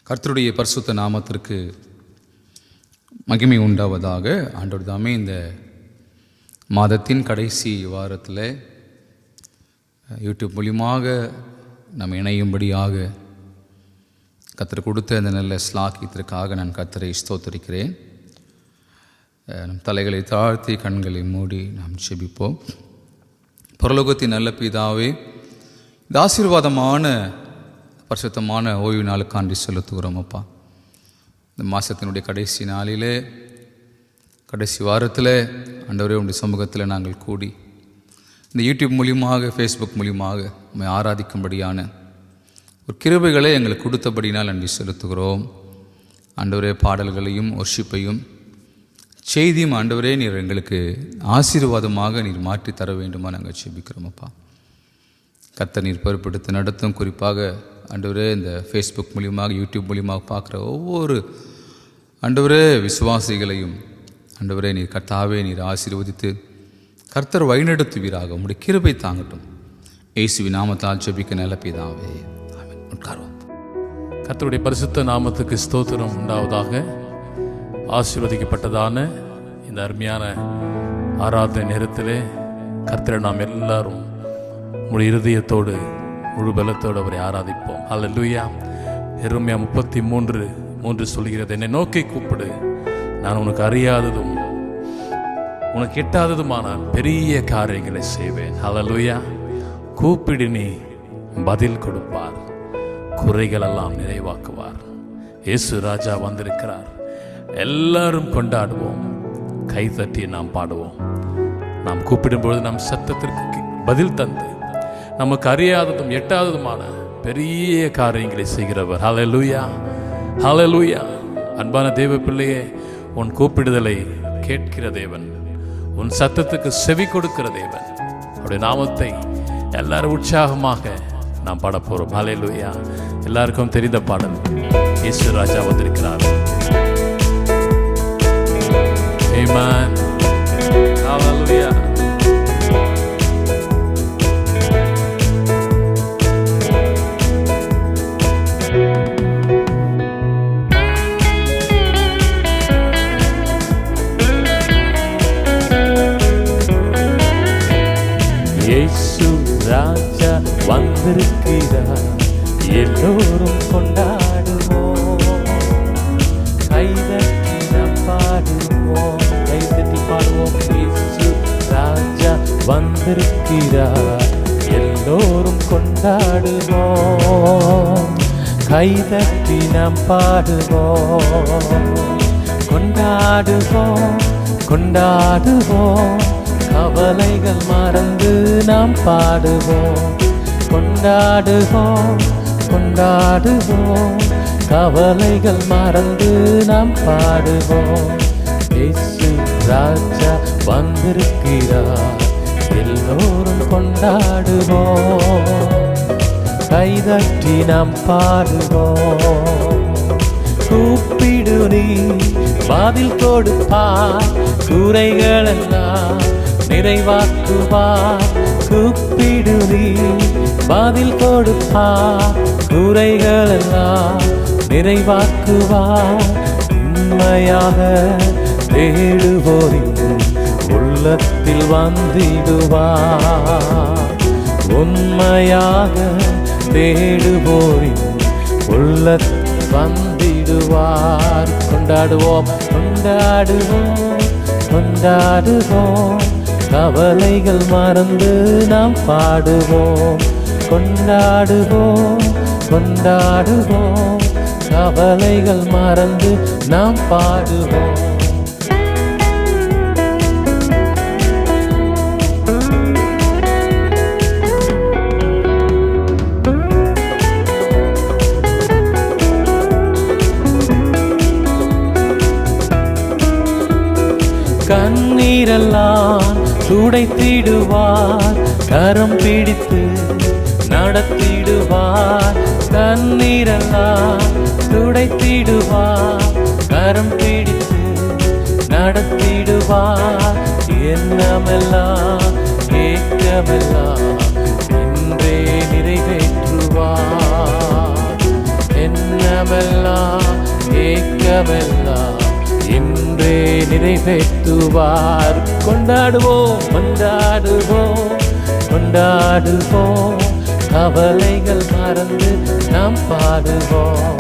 கர்த்தருடைய பரிசுத்த நாமத்திற்கு மகிமை உண்டாவதாக. ஆண்டவர் தாமே இந்த மாதத்தின் கடைசி வாரத்தில் யூடியூப் மூலியமாக நம்ம இணையும்படியாக கர்த்தர் கொடுத்த அந்த நல்ல ஸ்லாக்கியத்திற்காக நான் கர்த்தரை ஸ்தோத்தரிக்கிறேன். நம் தலைகளை தாழ்த்தி கண்களை மூடி நாம் ஜெபிப்போம். பரலோகத்தின் நல்ல பிதாவே, இந்த ஆசீர்வாதமான பரிசுத்தமான ஓய்வு நாளுக்காண்டி செலுத்துகிறோம் அப்பா. இந்த மாதத்தினுடைய கடைசி நாளிலே, கடைசி வாரத்தில் ஆண்டவரே உடைய சமூகத்தில் நாங்கள் கூடி இந்த யூடியூப் மூலியமாக, ஃபேஸ்புக் மூலியமாக உம்மை ஆராதிக்கும்படியான ஒரு கிருபைகளை எங்களுக்கு கொடுத்தபடினால் நன்றி செலுத்துகிறோம். ஆண்டவரே, பாடல்களையும் ஒர்ஷிப்பையும் செய்தியும் ஆண்டவரே நீர் எங்களுக்கு ஆசீர்வாதமாக நீர் மாற்றி தர வேண்டுமா நாங்கள் ஜெபிக்கிறோம் அப்பா. கர்த்தர் நீர் பொறுப்பெடுத்து நடத்தும். குறிப்பாக ஆண்டவரே, இந்த ஃபேஸ்புக் மூலியமாக, யூடியூப் மூலியமாக பார்க்குற ஒவ்வொரு ஆண்டவரே விசுவாசிகளையும் ஆண்டவரே நீர் கர்த்தாவே நீர் ஆசீர்வதித்து கர்த்தர் வழிநடத்துவீராக. உம்முடைய கிருபை தாங்கட்டும். இயேசுவின் நாமத்தால் ஜெபிக்க நல்ல பிதாவே, ஆமென். உட்காருவோம். கர்த்தருடைய பரிசுத்த நாமத்துக்கு ஸ்தோத்திரம் உண்டாவதாக. ஆசீர்வதிக்கப்பட்டதான இந்த அருமையான ஆராதனை நேரத்திலே கர்த்தரை நாம் எல்லாரும் முழு இருதயத்தோடு முழு பலத்தோடு அவரை ஆராதிப்போம். அல்லேலூயா. எரேமியா 33:3 சொல்கிறது, என்னை நோக்கி கூப்பிடு, நான் உனக்கு அறியாததும் உனக்கு எட்டாததுமான பெரிய காரியங்களை செய்வேன். அல்லேலூயா. கூப்பிடு, நீ பதில் கொடுப்பார், குறைகள் எல்லாம் நிறைவாக்குவார். இயேசு ராஜா வந்திருக்கிறார். எல்லாரும் கொண்டாடுவோம், கைதட்டி நாம் பாடுவோம். நாம் கூப்பிடும்பொழுது நம் சத்தத்திற்கு பதில் தந்து நமக்கு அறியாததும் எட்டாததுமான பெரிய காரியங்களை செய்கிறவர். ஹல்லேலூயா, ஹல்லேலூயா. அன்பான தேவ பிள்ளையே, உன் கூப்பிடுதலை கேட்கிற தேவன், உன் சத்தத்துக்கு செவி கொடுக்கிற தேவன். அவருடைய நாமத்தை எல்லாரும் உற்சாகமாக நாம் பாட போறோம். ஹல்லேலூயா. எல்லாருக்கும் தெரிந்த பாடல், இயேசு ராஜா வந்திருக்கிறார். ஆமென். ஹல்லேலூயா. இயேசு ராஜா வந்திருக்கிறார், எல்லோரும் கொண்டாடுவோம், கைதட்டி நாம் பாடுவோம், கைதட்டி பாடுவோம். இயேசு ராஜா வந்திருக்கிறார், எல்லோரும் கொண்டாடுவோம், கைதட்டி நாம் பாடுவோம், கொண்டாடுவோம், கொண்டாடுவோம், கவலைகள் மறந்து நாம் பாடுவோம், கொண்டாடுவோம், கொண்டாடுவோம், கவலைகள் மறந்து நாம் பாடுவோம். இயேசு ராஜா வந்திருக்கிறார், எல்லோரும் கொண்டாடுவோம், கைதட்டி நாம் பாடுவோம். கூப்பிடு, நீ பதில் கொடுப்பார், குறைகள் எல்லாம் நிறைவாக்குவார். கூப்பிடு, நீ பதில் கொடுப்பார், குறைகள் எல்லாம் நிறைவாக்குவார். உண்மையாக தேடுவோரின் உள்ளத்தில் வந்திடுவார், உண்மையாக தேடுவோரின் உள்ளத்தில் வந்திடுவார். கொண்டாடுவோம், கொண்டாடுவோம், கொண்டாடுவோம், கவலைகள் மறந்து நாம் பாடுவோம், கொண்டாடுவோம், கொண்டாடுவோம், கவலைகள் மறந்து நாம் பாடுவோம். கண்ணீரெல்லாம் துடைத்திடுவார், கரம் பிடித்து நடத்திடுவார். கண்ணீரெல்லாம் துடைத்திடுவார், கரம் பிடித்து நடத்திடுவார். எண்ணமெல்லாம் ஏக்கமெல்லாம் இன்றே நிறைவேற்றுவார், எண்ணமெல்லாம் ஏக்கமெல்லாம் இன்றே நிறைவேற்றுவார். கொண்டாடுவோம் கொண்டாடுவோம் கொண்டாடுவோம், கவலைகள் மறந்து நாம் பாடுவோம்.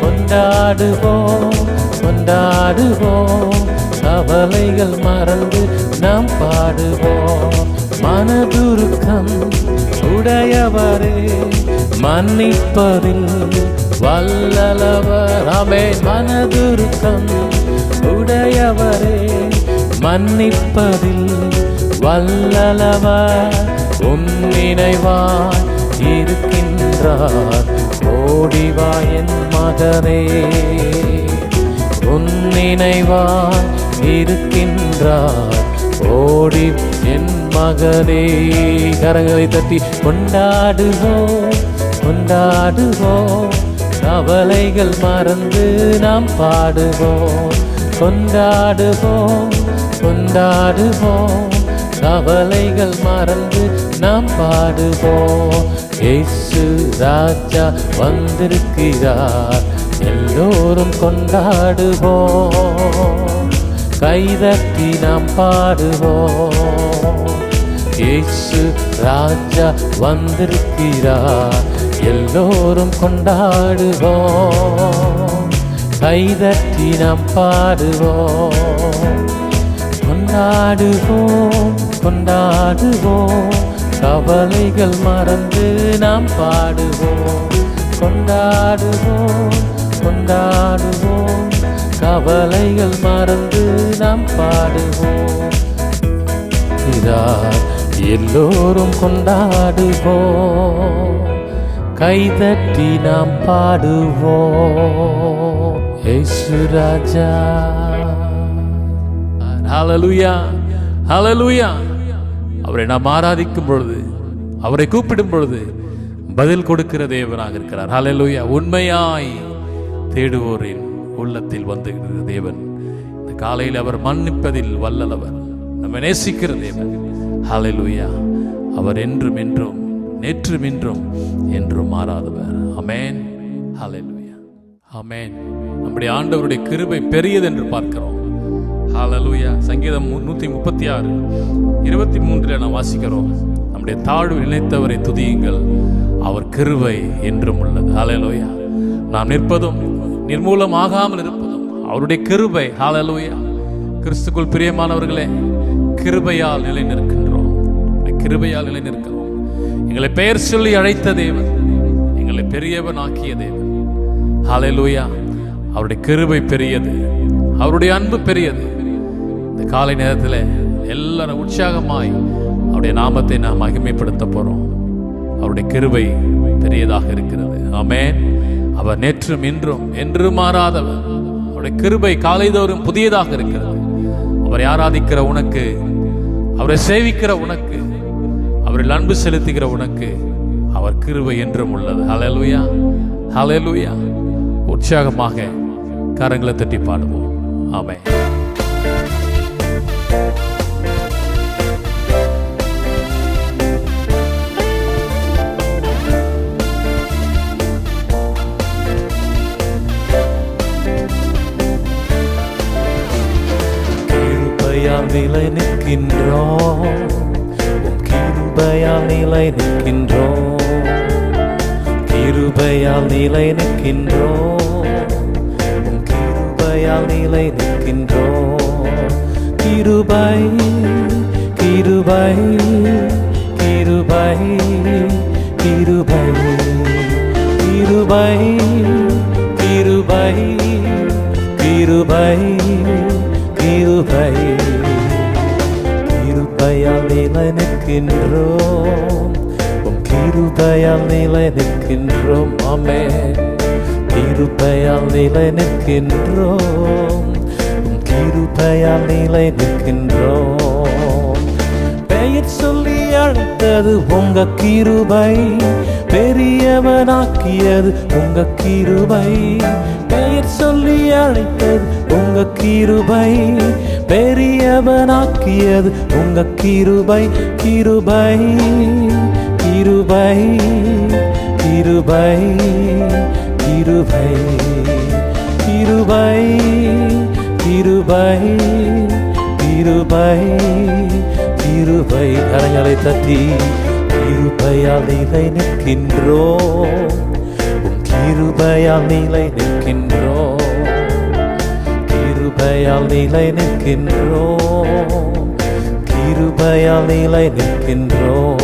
கொண்டாடுவோம் கொண்டாடுவோம், கவலைகள் மறந்து நாம் பாடுவோம். மனதுருக்கம் உடையவரே, மன்னிப்பதில் வல்லவர். ஆமென். மனதுருக்கம் உடையவரே, மன்னிப்பதில் வல்லவர். உன் நினைவாய் இருக்கின்றார், ஓடிவா என் மகனே. உன் நினைவாய் இருக்கின்றார், ஓடி என் மகனே. கரங்களை தட்டி கொண்டாடுவோம் கொண்டாடுவோம், கவலைகள் மறந்து நாம் பாடுவோம். கொண்டாடுவோம் கொண்டாடுவோம், கவலைகள் மறந்து நாம் பாடுவோம். இயேசு ராஜா வந்திருக்கிறார், எல்லோரும் கொண்டாடுவோம். கைதட்டி நாம் பாடுவோம். இயேசு ராஜா வந்திருக்கிறார், எல்லோரும் கொண்டாடுவோம். கைதட்டி நாம் பாடுவோம். கொண்டாடுவோம் கொண்டாடுவோம், கவலைகள் மறந்து நாம் பாடுவோம். கொண்டாடுவோம் கொண்டாடுவோம், கவலைகள் மறந்து நாம் பாடுவோம். எல்லோரும் கொண்டாடுவோம், கைதட்டி நாம் பாடுவோம். இயேசு ராஜா. ஹல்லேலூயா ஹல்லேலூயா. அவரை நாம் ஆராதிக்கும் பொழுது, அவரை கூப்பிடும் பொழுது பதில் கொடுக்கிற தேவனாக இருக்கிறார். ஹல்லேலூயா. உண்மையாய் தேடுவோரின் உள்ளத்தில் வந்து தேவன். இந்த காலையில் அவர் மன்னிப்பதில் வல்லவர், நம்ம நேசிக்கிற தேவன். ஹல்லேலூயா. அவர் என்றும் என்றும் நேற்றும் இன்றும் என்றும் மாறாதவர். ஆமென். ஹல்லேலூயா ஆமென். நம்முடைய ஆண்டவருடைய கிருபை பெரியது என்று பார்க்கிறோம். ஹல்லேலூயா. சங்கீதம் 136:23 நாம் வாசிக்கிறோம், நம்முடைய தாழ்வு நினைத்தவரை துதியுங்கள், அவர் கிருபை என்றும் உள்ளது. ஹல்லேலூயா. நாம் நிற்பதும் நிர்மூலமாகாமல் இருப்பதும் அவருடைய கிருபை. ஹல்லேலூயா. கிறிஸ்துக்குள் பிரியமானவர்களே, கிருபையால் நிலை நிற்கின்றோம். கிருபையால் நிலை நிற்கிறோம். எங்களை பெயர் சொல்லி அழைத்த தேவன், எங்களை பெரியவன் ஆக்கிய தேவன். ஹல்லேலூயா. அவருடைய கிருபை பெரியது, அவருடைய அன்பு பெரியது. இந்த காலை நேரத்தில் எல்லாரும் உற்சாகமாய் அவருடைய நாமத்தை நாம் மகிமைப்படுத்த போறோம். அவருடைய கிருபை பெரியதாக இருக்கிறது. ஆமென். அவர் நேற்றும் இன்றும் என்றும் மாறாதவர். அவருடைய கிருபை காலைதோறும் புதியதாக இருக்கிறது. அவரை ஆராதிக்கிற உனக்கு, அவரை சேவிக்கிற உனக்கு, அவரில் அன்பு செலுத்துகிற உனக்கு அவர் கிருபை என்றும் உள்ளது. ஹல்லேலூயா ஹல்லேலூயா. உற்சாகமாக கரங்களை தட்டி பாடுவோம். ஆமென். கிருபையால் நிலை நிற்கின்றோம், கிருபையால் நிலை நிற்கின்றோம், கிருபையால் நிலை நிற்கின்றோம், கிருபையால் நிலை நிற்கின்றோம். கிருபை கிருபை கிருபை கிருபை கிருபை கிருபை கிருபை கிருபை கிருபையால் நிலை நிற்கின்றோம், கிருபையால் நிலை நிற்கின்றோம். ஆமென். கிருபையால் நிலை நிற்கின்றோம், கிருபையால் நிலை நிற்கின்றோம். பெயர் சொல்லி அழைத்தது உங்க கிருபை, பெரியவனாக்கியது உங்க கிருபை. பெயர் சொல்லி அழைத்தது உங்க கிருபை, பெரியவனாக்கியது உங்க கிருபை. கிருபை கிருபை கிருபை கிருபை கிருபை கிருபை கிருபை கிருபை. கரங்களை தட்டி கிருபையால் நிலை நிற்கின்றோம், கிருபையால் நிலை நிற்கின்றோம், கிருபையால் நிலை நிற்கின்றோம், கிருபையால் நிலை நிற்கின்றோம்.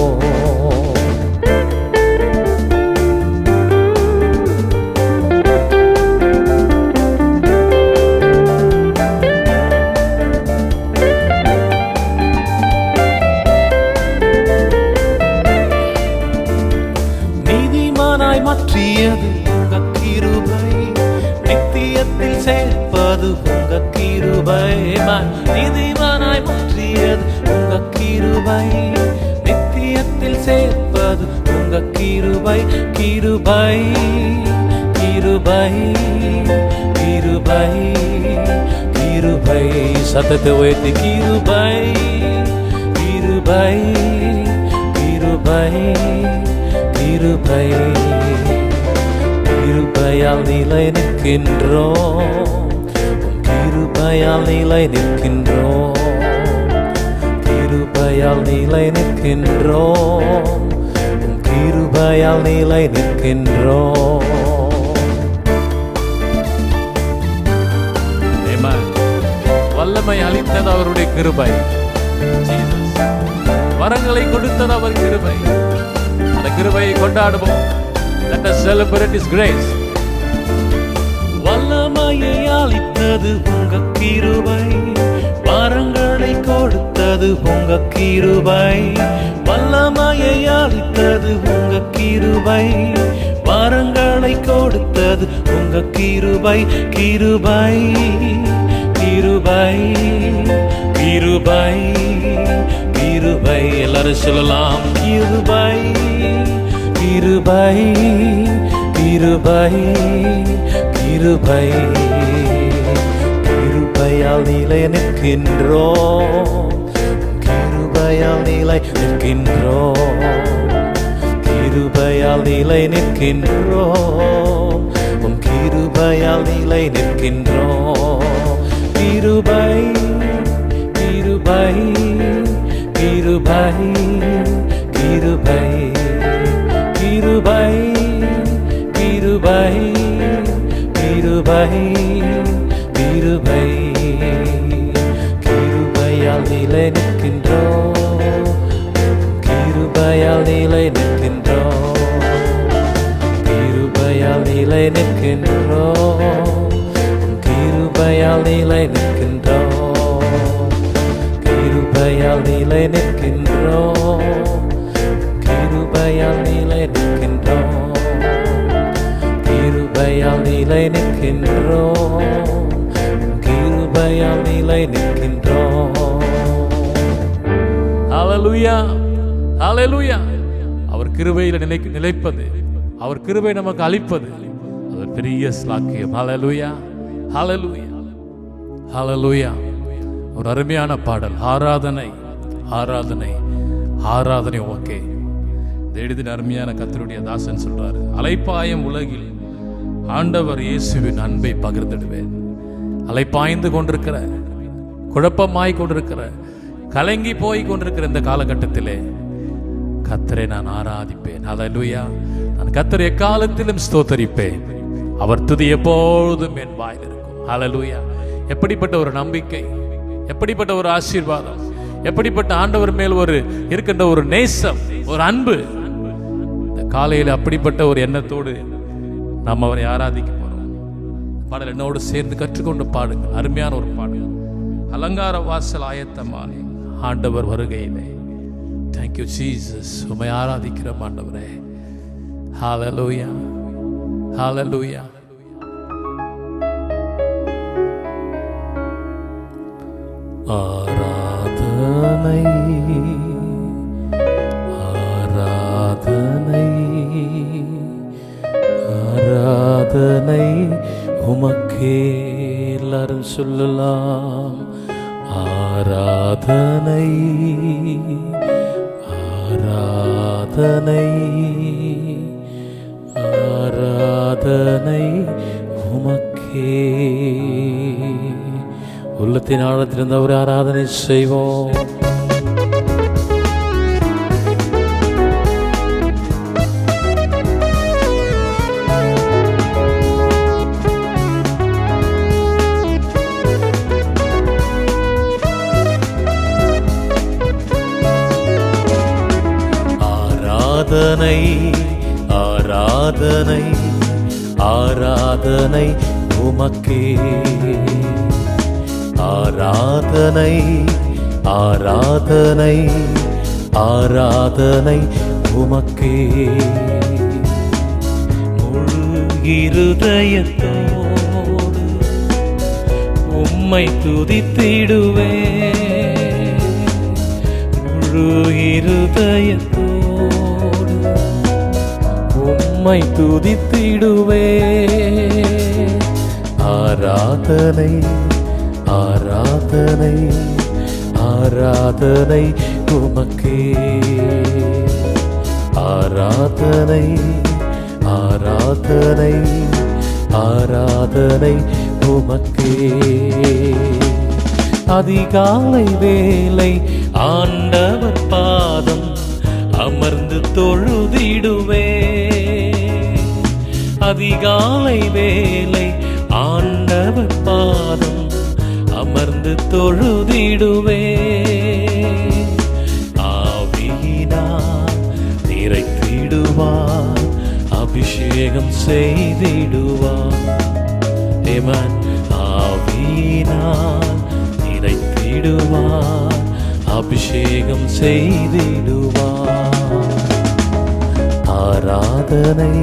நீதிமானாய் மாற்றியது உங்க கிருபை, நித்தியத்தில் சேர்ப்பது உங்க கிருபை. நீதிமானாய் மாற்றியது உங்க கிருபை, நித்தியத்தில் சேர்ப்பது உங்க கிருபை. கிருபை கிருபை கிருபை கிருபை. சத்தத்தை உயர்த்தி கிருபை கிருபை கிருபை கிருபை. கிருபையால் நிலை நிற்கின்றோம், கிருபையால் நிலை நிற்கின்றோம், கிருபையால் நிலை நிற்கின்றோம், கிருபையால் நிலை நிற்கின்றோம். வல்லமை அளித்தது அவருடைய கிருபை, வரங்களை கொடுத்தது அவர் கிருபை. அந்த கிருபையை கொண்டாடுவோம். Let us celebrate His grace. வல்லமையை அளித்தது உங்க கிருபை, வரங்களை கொடுத்தது உங்க கிருபை. வல்லமையை அளித்தது உங்க கிருபை, வரங்களை கொடுத்தது உங்க கிருபை. கிருபை கிருபை கிருபை கிருபை. எல்லாரும் சொல்லலாம் கிருபை கிருபை கிருபை கிருபை. கிருபையால் நிலை நிற்கின்றோம், கிருபையால் நிலை நிற்கின்றோம், கிருபையால் நிலை நிற்கின்றோம், உம் கிருபையால் நிலை நிற்கின்றோம். கிருபை கிருபை கிருபை கிருபை கிருபை கிருபை கிருபை கிருபை. கிருபையால் நிலை நிற்கின்றோம், கிருபையால் நிலை நிற்கின்றோம், கிருபையால் நிலை நிற்கின்றோம், கிருபையால் நிலை நிற்கின்றோம், கிருபையால் நிலை நிற்கின்றோம், கிருபையால் நிலை நிற்கின்றோம், கிருபையால் நிலை நிற்கின்றோம், கிருபையால் நிலை நிற்கின்றோம். ஹல்லேலூயா ஹல்லேலூயா. அவர் கிருபையில் நிலைப்பது, அவர் கிருபை நமக்கு அளிப்பது, அது பெரிய ஸ்லாக்கியம். ஹல்லேலூயா ஹல்லேலூயா ஹல்லேலூயா. ஒரு அருமையான பாடல், ஆராதனை ஆராதனை ஆராதனை. ஓகே, எழுதின அருமையான கர்த்தருடைய தாசன் சொல்றாரு, அலைப்பாயும் உலகில் ஆண்டவர் இயேசுவின் அன்பை பகிர்ந்திடுவேன். அலைப்பாய்ந்து கொண்டிருக்கிற, குழப்பமாய் கொண்டிருக்கிற, கலங்கி போய் கொண்டிருக்கிற இந்த காலகட்டத்திலே கர்த்தரை நான் ஆராதிப்பேன். ஹல்லேலூயா. நான் கர்த்தரை எக்காலத்திலும் ஸ்தோத்தரிப்பேன், அவர் துதி எப்பொழுதும் என் வாயில் இருக்கும். ஹல்லேலூயா. எப்படிப்பட்ட ஒரு நம்பிக்கை, எப்படிப்பட்ட ஒரு ஆசீர்வாதம், எப்படிப்பட்ட ஆண்டவர் மேல் ஒரு இருக்கின்ற ஒரு நேசம், ஒரு அன்பு. இந்த காலையில் அப்படிப்பட்ட ஒரு எண்ணத்தோடு நாம் அவரை ஆராதிக்க போறோம். பாடல் என்னோடு சேர்ந்து கற்றுக்கொண்டு பாடுங்கள். அருமையான ஒரு பாடல், அலங்கார வாசல் ஆயத்தமானே ஆண்டவர் வருகையிலே. Thank you Jesus. உம்மை ஆராதிக்கிறோம் ஆண்டவரே. ஹல்லேலூயா ஹல்லேலூயா. ஆராதனை ஆராதனை ஆராதனை உமக்கே. எல்லாரும் சொல்லலாம், ஆராதனை ஆராதனை ஆராதனை ஆராதனை உமக்கே. உள்ளத்தின் ஆழத்திலிருந்து ஒரு ஆராதனை செய்வோம். ஆராதனை ஆராதனை ஆராதனை உமக்கே. ஆராதனை ஆராதனை ஆராதனை உமக்கே. முழு இருதயத்தோடு உம்மை துதித்திடுவே. முழு இருதயத்தோடு உம்மை துதித்திடுவே. ஆராதனை ஆராதனை ஆராதனை உமக்கே. ஆராதனை ஆராதனை ஆராதனை உமக்கே. அதிகாலை வேளை ஆண்டவர் பாதம் அமர்ந்து தொழுதிடுவே. அதிகாலை வேளை ஆண்டவர் பாதம் அமர்ந்து தொழுதிடுவே. ஆவியினால் நிறைத்திடுவார், அபிஷேகம் செய்திடுவார். ஏமன். ஆவியினால் நிறைத்திடுவார், அபிஷேகம் செய்திடுவார். ஆராதனை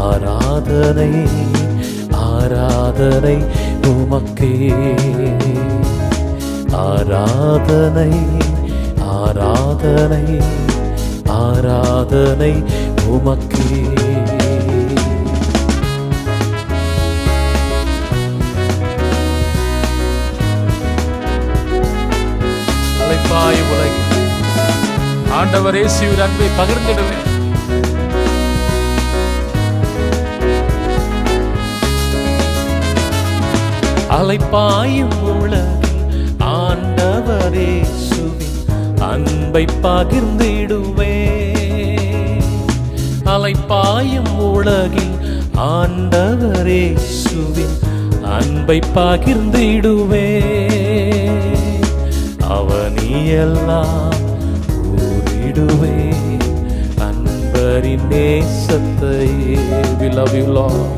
ஆராதனை ஆராதனை உமக்கே. ஆராதனை ஆராதனை ஆராதனை உமக்கே. அழைப்பாய் உலகில் ஆண்டவர் இயேசுவின் அன்பை பகிர்ந்திடுவேன். அலைப்பாயும் உலகில் ஆண்டவர் இயேசுவின் அன்பை பகிர்ந்திடுவே. அலைப்பாயும் உலகில் ஆண்டவர் இயேசுவின் அன்பை பகிர்ந்திடுவே. அவனியெல்லாம் கூறிடுவே அன்பரின் நேசத்தையே. We love you Lord.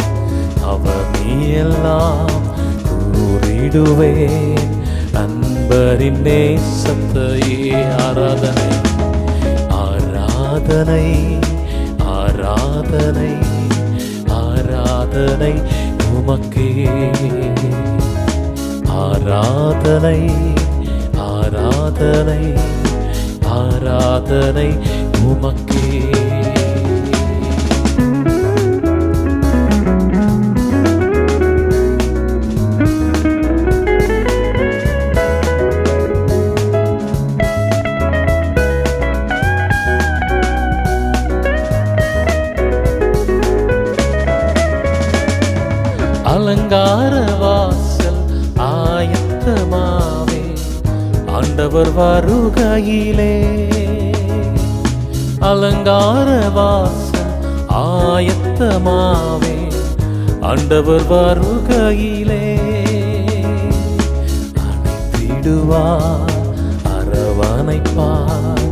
அவனியெல்லாம் கூறிடுவே அன்பரின் நேசத்தையே. ஆராதனை ஆராதனை ஆராதனை ஆராதனை உமக்கே. ஆராதனை ஆராதனை ஆராதனை உமக்கே. அலங்கார வாசல் ஆயத்தமாவே ஆண்டவர் வருகையிலே. அலங்கார வாசல் ஆயத்தமாவே ஆண்டவர் வருகையிலே. அணைத்திடுவார், அரவணைப்பார்,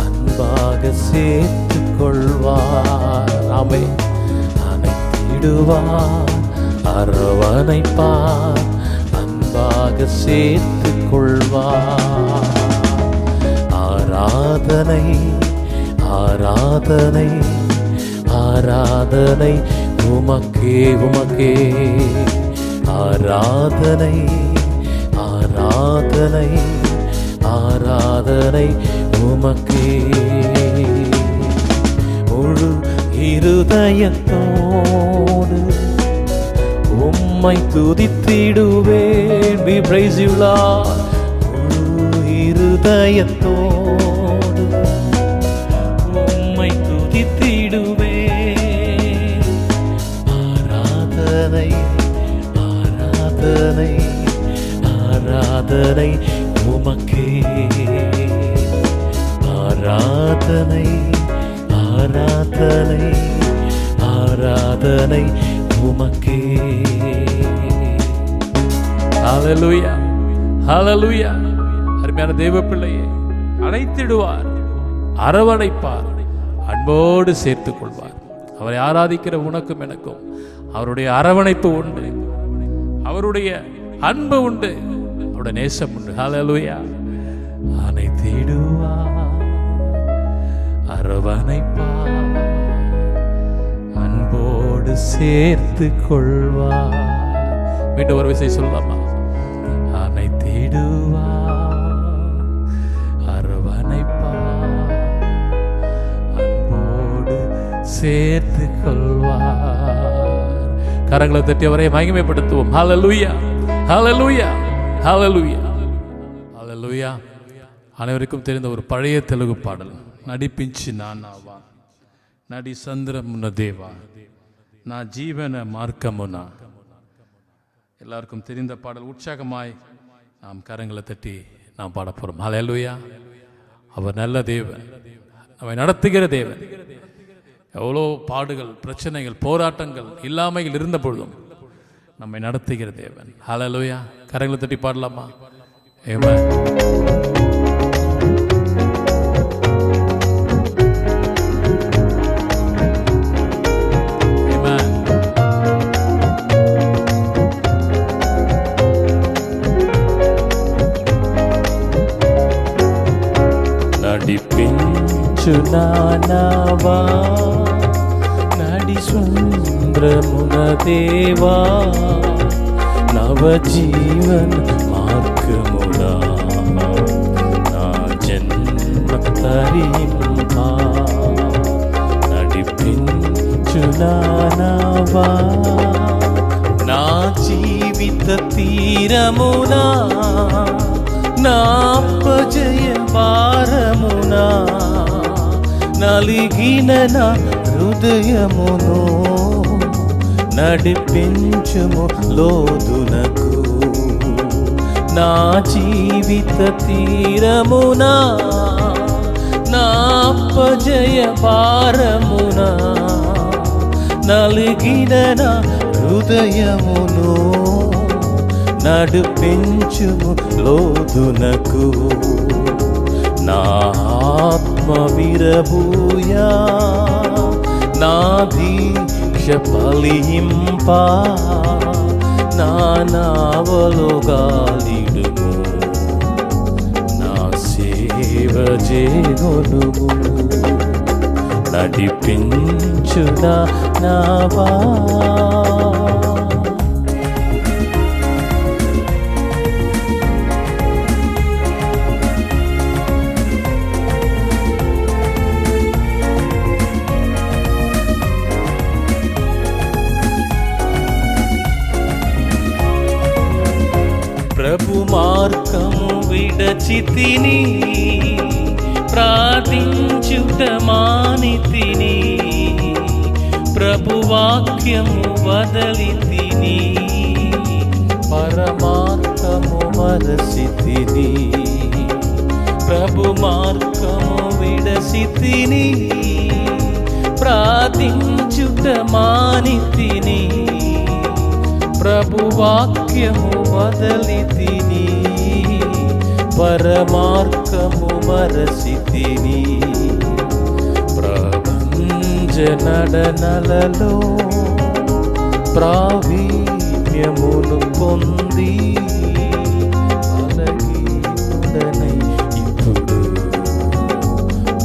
அன்பாக சேர்த்துக் கொள்வார். ஆமே. அணைத்திடுவார், அரவணைப்பார், அன்பாக சேர்த்துக் கொள்வார். ஆராதனை ஆராதனை ஆராதனை உமக்கே உமக்கே. ஆராதனை ஆராதனை ஆராதனை உமக்கே. முழு இருதயத்தோடு உம்மை துதித்திடுவேன். We praise you Lord. முழு இருதயத்தோடு உம்மை துதித்திடுவேன். ஆராதனை ஆராதனை உமக்கே, ஆராதனை ஆராதனை ஆராதனை உமக்கே. ஹல்லேலூயா, ஹல்லேலூயா. அருமையான தேவ பிள்ளையே, அழைத்திடுவார், அரவணைப்பார், அன்போடு சேர்த்துக் கொள்வார். அவரை ஆராதிக்கிற உனக்கும் எனக்கும் அவருடைய அரவணைப்பு உண்டு, அவருடைய அன்பு உண்டு, அவருடைய நேசம் உண்டு. ஹல்லேலூயா. அழைத்திடுவார், அரவணைப்பார், அன்போடு சேர்த்து கொள்வார். மீண்டும் ஒரு விசை சொல்லலாமா? அணைத்திடுவார், அரவணைப்பார், அன்போடு சேர்த்து கொள்வார். கரங்களை தட்டி அவரை மகிமைப்படுத்துவோம். ஹல்லேலூயா, ஹல்லேலூயா, ஹல்லேலூயா, ஹல்லேலூயா. அனைவருக்கும் தெரிந்த ஒரு பழைய தெலுங்கு பாடல், నడిపించి నానావా నడి సంద్రమున దేవా నా జీవన మార్గమున. எல்லாருக்கும் தெரிந்த பாடல். உற்சாகமாய் நாம் கரங்களை தட்டி நாம் பாட போகிறோம். ஹல்லேலூயா. அவர் நல்ல தேவன், நம்மை நடத்துகிற தேவன். எவ்வளோ பாடுகள், பிரச்சனைகள், போராட்டங்கள், இல்லாமைகள் இருந்த பொழுதும் நம்மை நடத்துகிற தேவன். ஹல்லேலூயா. கரங்களை தட்டி பாடலாமா? ஆமென். నడిపించునావా నడి సంద్రమున దేవా, నవ జీవన మార్గమునా నా జన్మ తరింపా. నడిపించునావా నా జీవిత తీరమునా, నా అపజయ భారమునా, నలిగిన నా హృదయమును నడిపించుము లోతునకు. నా జీవిత తీరమునా, నా అపజయ భారమునా, నలిగిన నా హృదయమును నడిపించుము లోతునకు. నా ఆత్మ విరబూయా, నా దీక్ష ఫలింపా, నా నావలో గాలిడుము, నా సేవ చేగొనుము. నడిపించునా నావా. ప్రభు మార్గము విడచితిని, ప్రార్థించుట మానితిని, ప్రభు వాక్యము వదలితిని, పరమార్గము మరసితిని. ప్రభు మార్గము విడచితిని, ప్రార్థించుట మానితిని, ప్రభు వాక్యము వదలితిని, పరమార్గము మరసితిని. ప్రపంచ నడనలలో ప్రావీణ్యమును పొంది, బలహీనుడనై ఇప్పుడు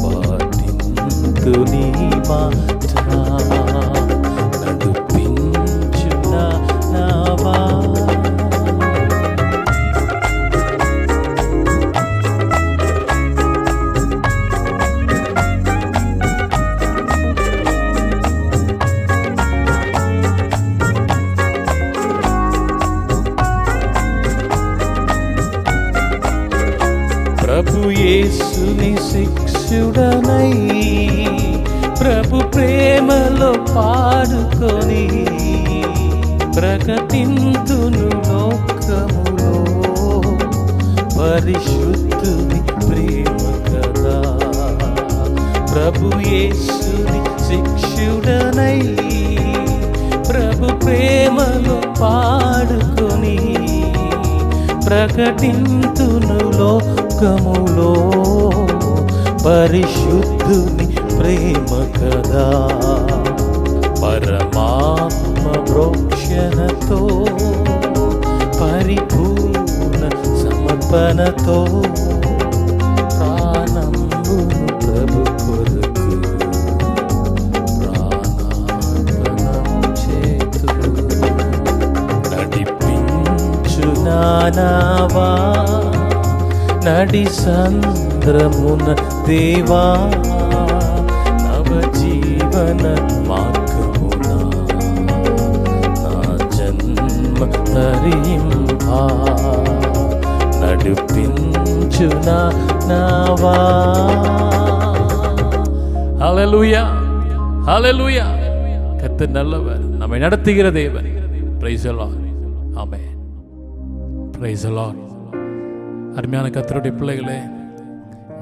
పాటింతు నీ మాట. నడిపించునా నావా. ప్రభు యేసుని శిక్షుడనై, ప్రభు ప్రేమలో పాడుకొని, ప్రకటింతును పాడుకొని ప్రకటింతును లోకములో పరిశుద్ధుని ప్రేమ కదా. పరమాత్మ ప్రోక్షణతో పరిపూర్ణ సమర్పణతో ప్రాణంబును ప్రభు కొరకు ప్రాణార్పణము చేతురు. నడిపించు నానావా నడి సంద్రమున దేవా, నవ జీవన మార్గమున నా జన్మ తరింపా. నడిపించు నావా. ஹல்லேலூயா, ஹல்லேலூயா. கர்த்தர் நல்லவர், நம்மை நடத்துகிற தேவன். Praise the Lord. Amen. Praise the Lord. அருமையான கர்த்தருடைய பிள்ளைகளே,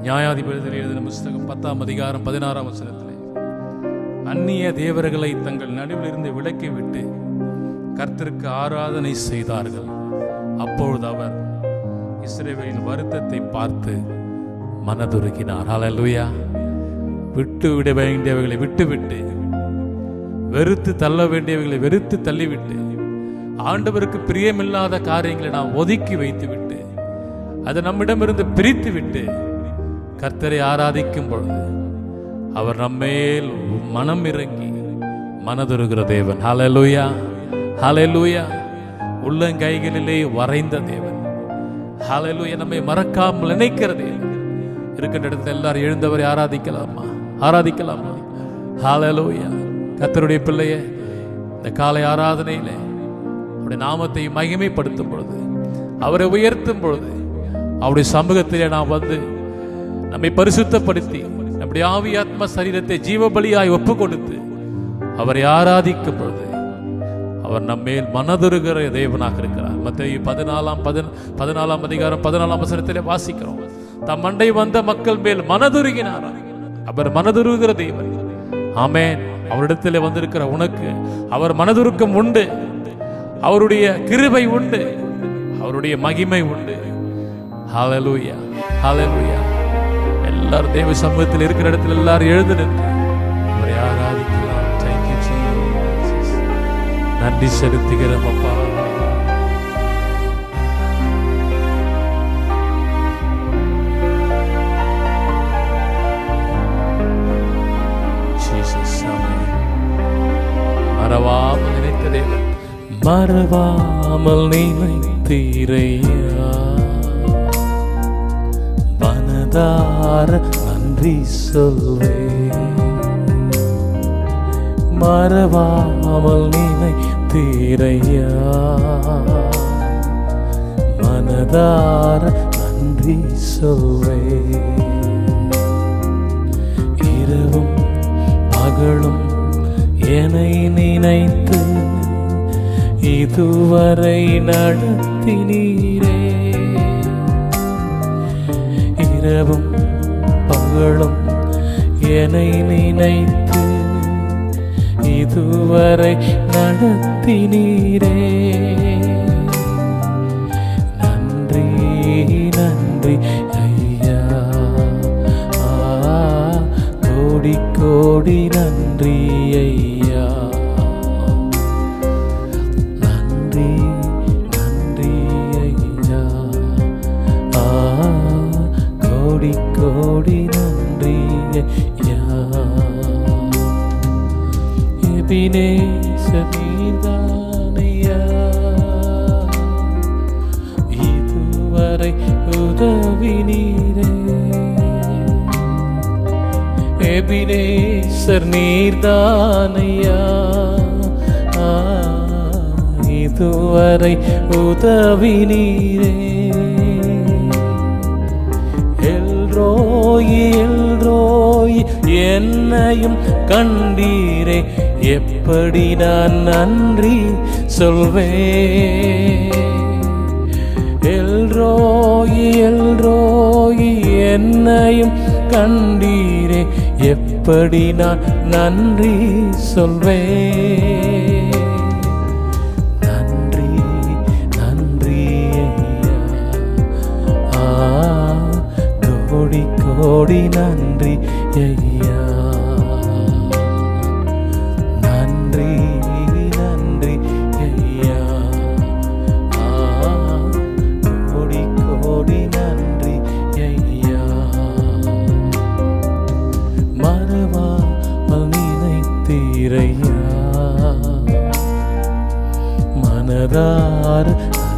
நியாயாதிபதிகள் எழுதின புத்தகம் 10ஆம் அதிகாரம் 16ஆம் வசனத்திலே, அந்நிய தேவர்களை தங்கள் நடுவில் இருந்து விலக்கி விட்டு கர்த்தருக்கு ஆராதனை செய்தார்கள். அப்பொழுது அவர் இஸ்ரவேலின் வருத்தத்தை பார்த்து மனதுருகினார். ஹல்லேலூயா. விட்டு விட வேண்டியவைகளை விட்டுவிட்டு, வெறுத்து தள்ள வேண்டியவைகளை வெறுத்து தள்ளிவிட்டு, ஆண்டவருக்கு பிரியமில்லாத காரியங்களை நாம் ஒதுக்கி வைத்துவிட்டு, அதை நம்மிடமிருந்து பிரித்து விட்டு கர்த்தரை ஆராதிக்கும் பொழுது அவர் நம்மேல் மனம் இறங்கி மனதுருகிற தேவன். ஹல்லேலூயா, ஹல்லேலூயா. உள்ளங்கைகளிலே வரைந்த தேவன். ஹல்லேலூயா. நம்மை மறக்காமல் நினைக்கிற தேவன். இருக்கின்ற இடத்துல எல்லாரும் எழுந்தவரை ஆராதிக்கலாமா? ஆராதிக்கலாமா? ஹல்லேலூயா. கர்த்தருடைய பிள்ளையே, இந்த காலை ஆராதனையிலே அவருடைய நாமத்தை மகிமைப்படுத்தும் பொழுது, அவரை உயர்த்தும் பொழுது, அவருடைய சமூகத்திலே நாம் வந்து நம்மை பரிசுத்தப்படுத்தி நம்முடைய ஆவி ஆத்ம சரீரத்தை ஜீவபலியாய் ஒப்பு கொடுத்து அவரை ஆராதிக்கும் பொழுது அவர் நம்மேல் மனதுருகிற தேவனாக இருக்கிறார். மத்தேயு 14ஆம் அதிகாரம் 14ஆம் வசனத்திலே வாசிக்கிறோம். தம் மண்டை வந்த மக்கள் மேல் மனதுருகினார். அவர் மனதுருகிற தேவன். ஆமென். அவரிடத்தில் வந்திருக்கிற உனக்கு அவர் மனதுருக்கம் உண்டு, அவருடைய கிருபை உண்டு, அவருடைய மகிமை உண்டு. ஹல்லேலூயா, ஹல்லேலூயா. எல்லாரும் தேவ சமூகத்தில் இருக்கிற இடத்துல எல்லாரும் எழுந்து நின்று அவரை ஆராதிக்கலாம். Thank you Jesus. நன்றி செலுத்துகிறோம் அப்பா. Jesus, ஆமென். மறவாமல் நினைத்த தேவன். மறவாமல் நினைத்தீரையா, மனதார நன்றி சொல்வே. மறவாமல் நினைத்தீரையா, மனதார நன்றி சொல்வே. இரவும் பகலும் என்னை நினைத்து இதுவரை நடத்தினீரே. இரவும் பகலும் என்னை நினைத்து இதுவரை நடத்தினீரே. நன்றி நன்றி ஐயா, கோடி கோடி நன்றி ஐயா. நன்றி நன்றி ஐயா, கோடி கோடி நன்றி ஐயா. எபினேசர் நீதானையா, இதுவரை உதவினீரே. எபினேசர் நீர்தானையா, இதுவரை உதவினீரே. எல்ரோயி எல்ரோயி என்னையும் கண்டீரே, எப்படி நான் நன்றி சொல்வேன். எல்ரோயி எல்ரோயி என்னையும் கண்டீரே, எப்படி நான் நன்றி சொல்வேன். நன்றி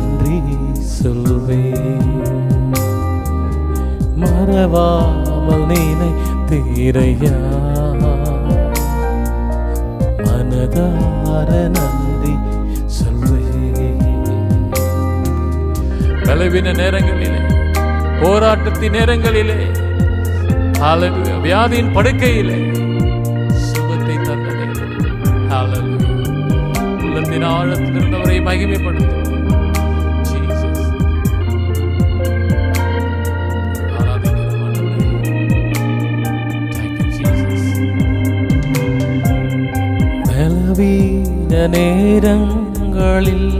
நன்றி சொல்வேன். மறவாமல் நினைத்தீரையா, மனதார நன்றி சொல்வேன். பலவீன நேரங்களிலே, போராட்டத்தின் நேரங்களிலே, ஹalleluya, வியாதியின் படுக்கையிலே சுகத்தை தந்ததே, ஹalleluya, உள்ளத்தின் ஆழத்தில் இருந்தவரை மகிமைப்படுத்தும். பலவீன நேரங்களில்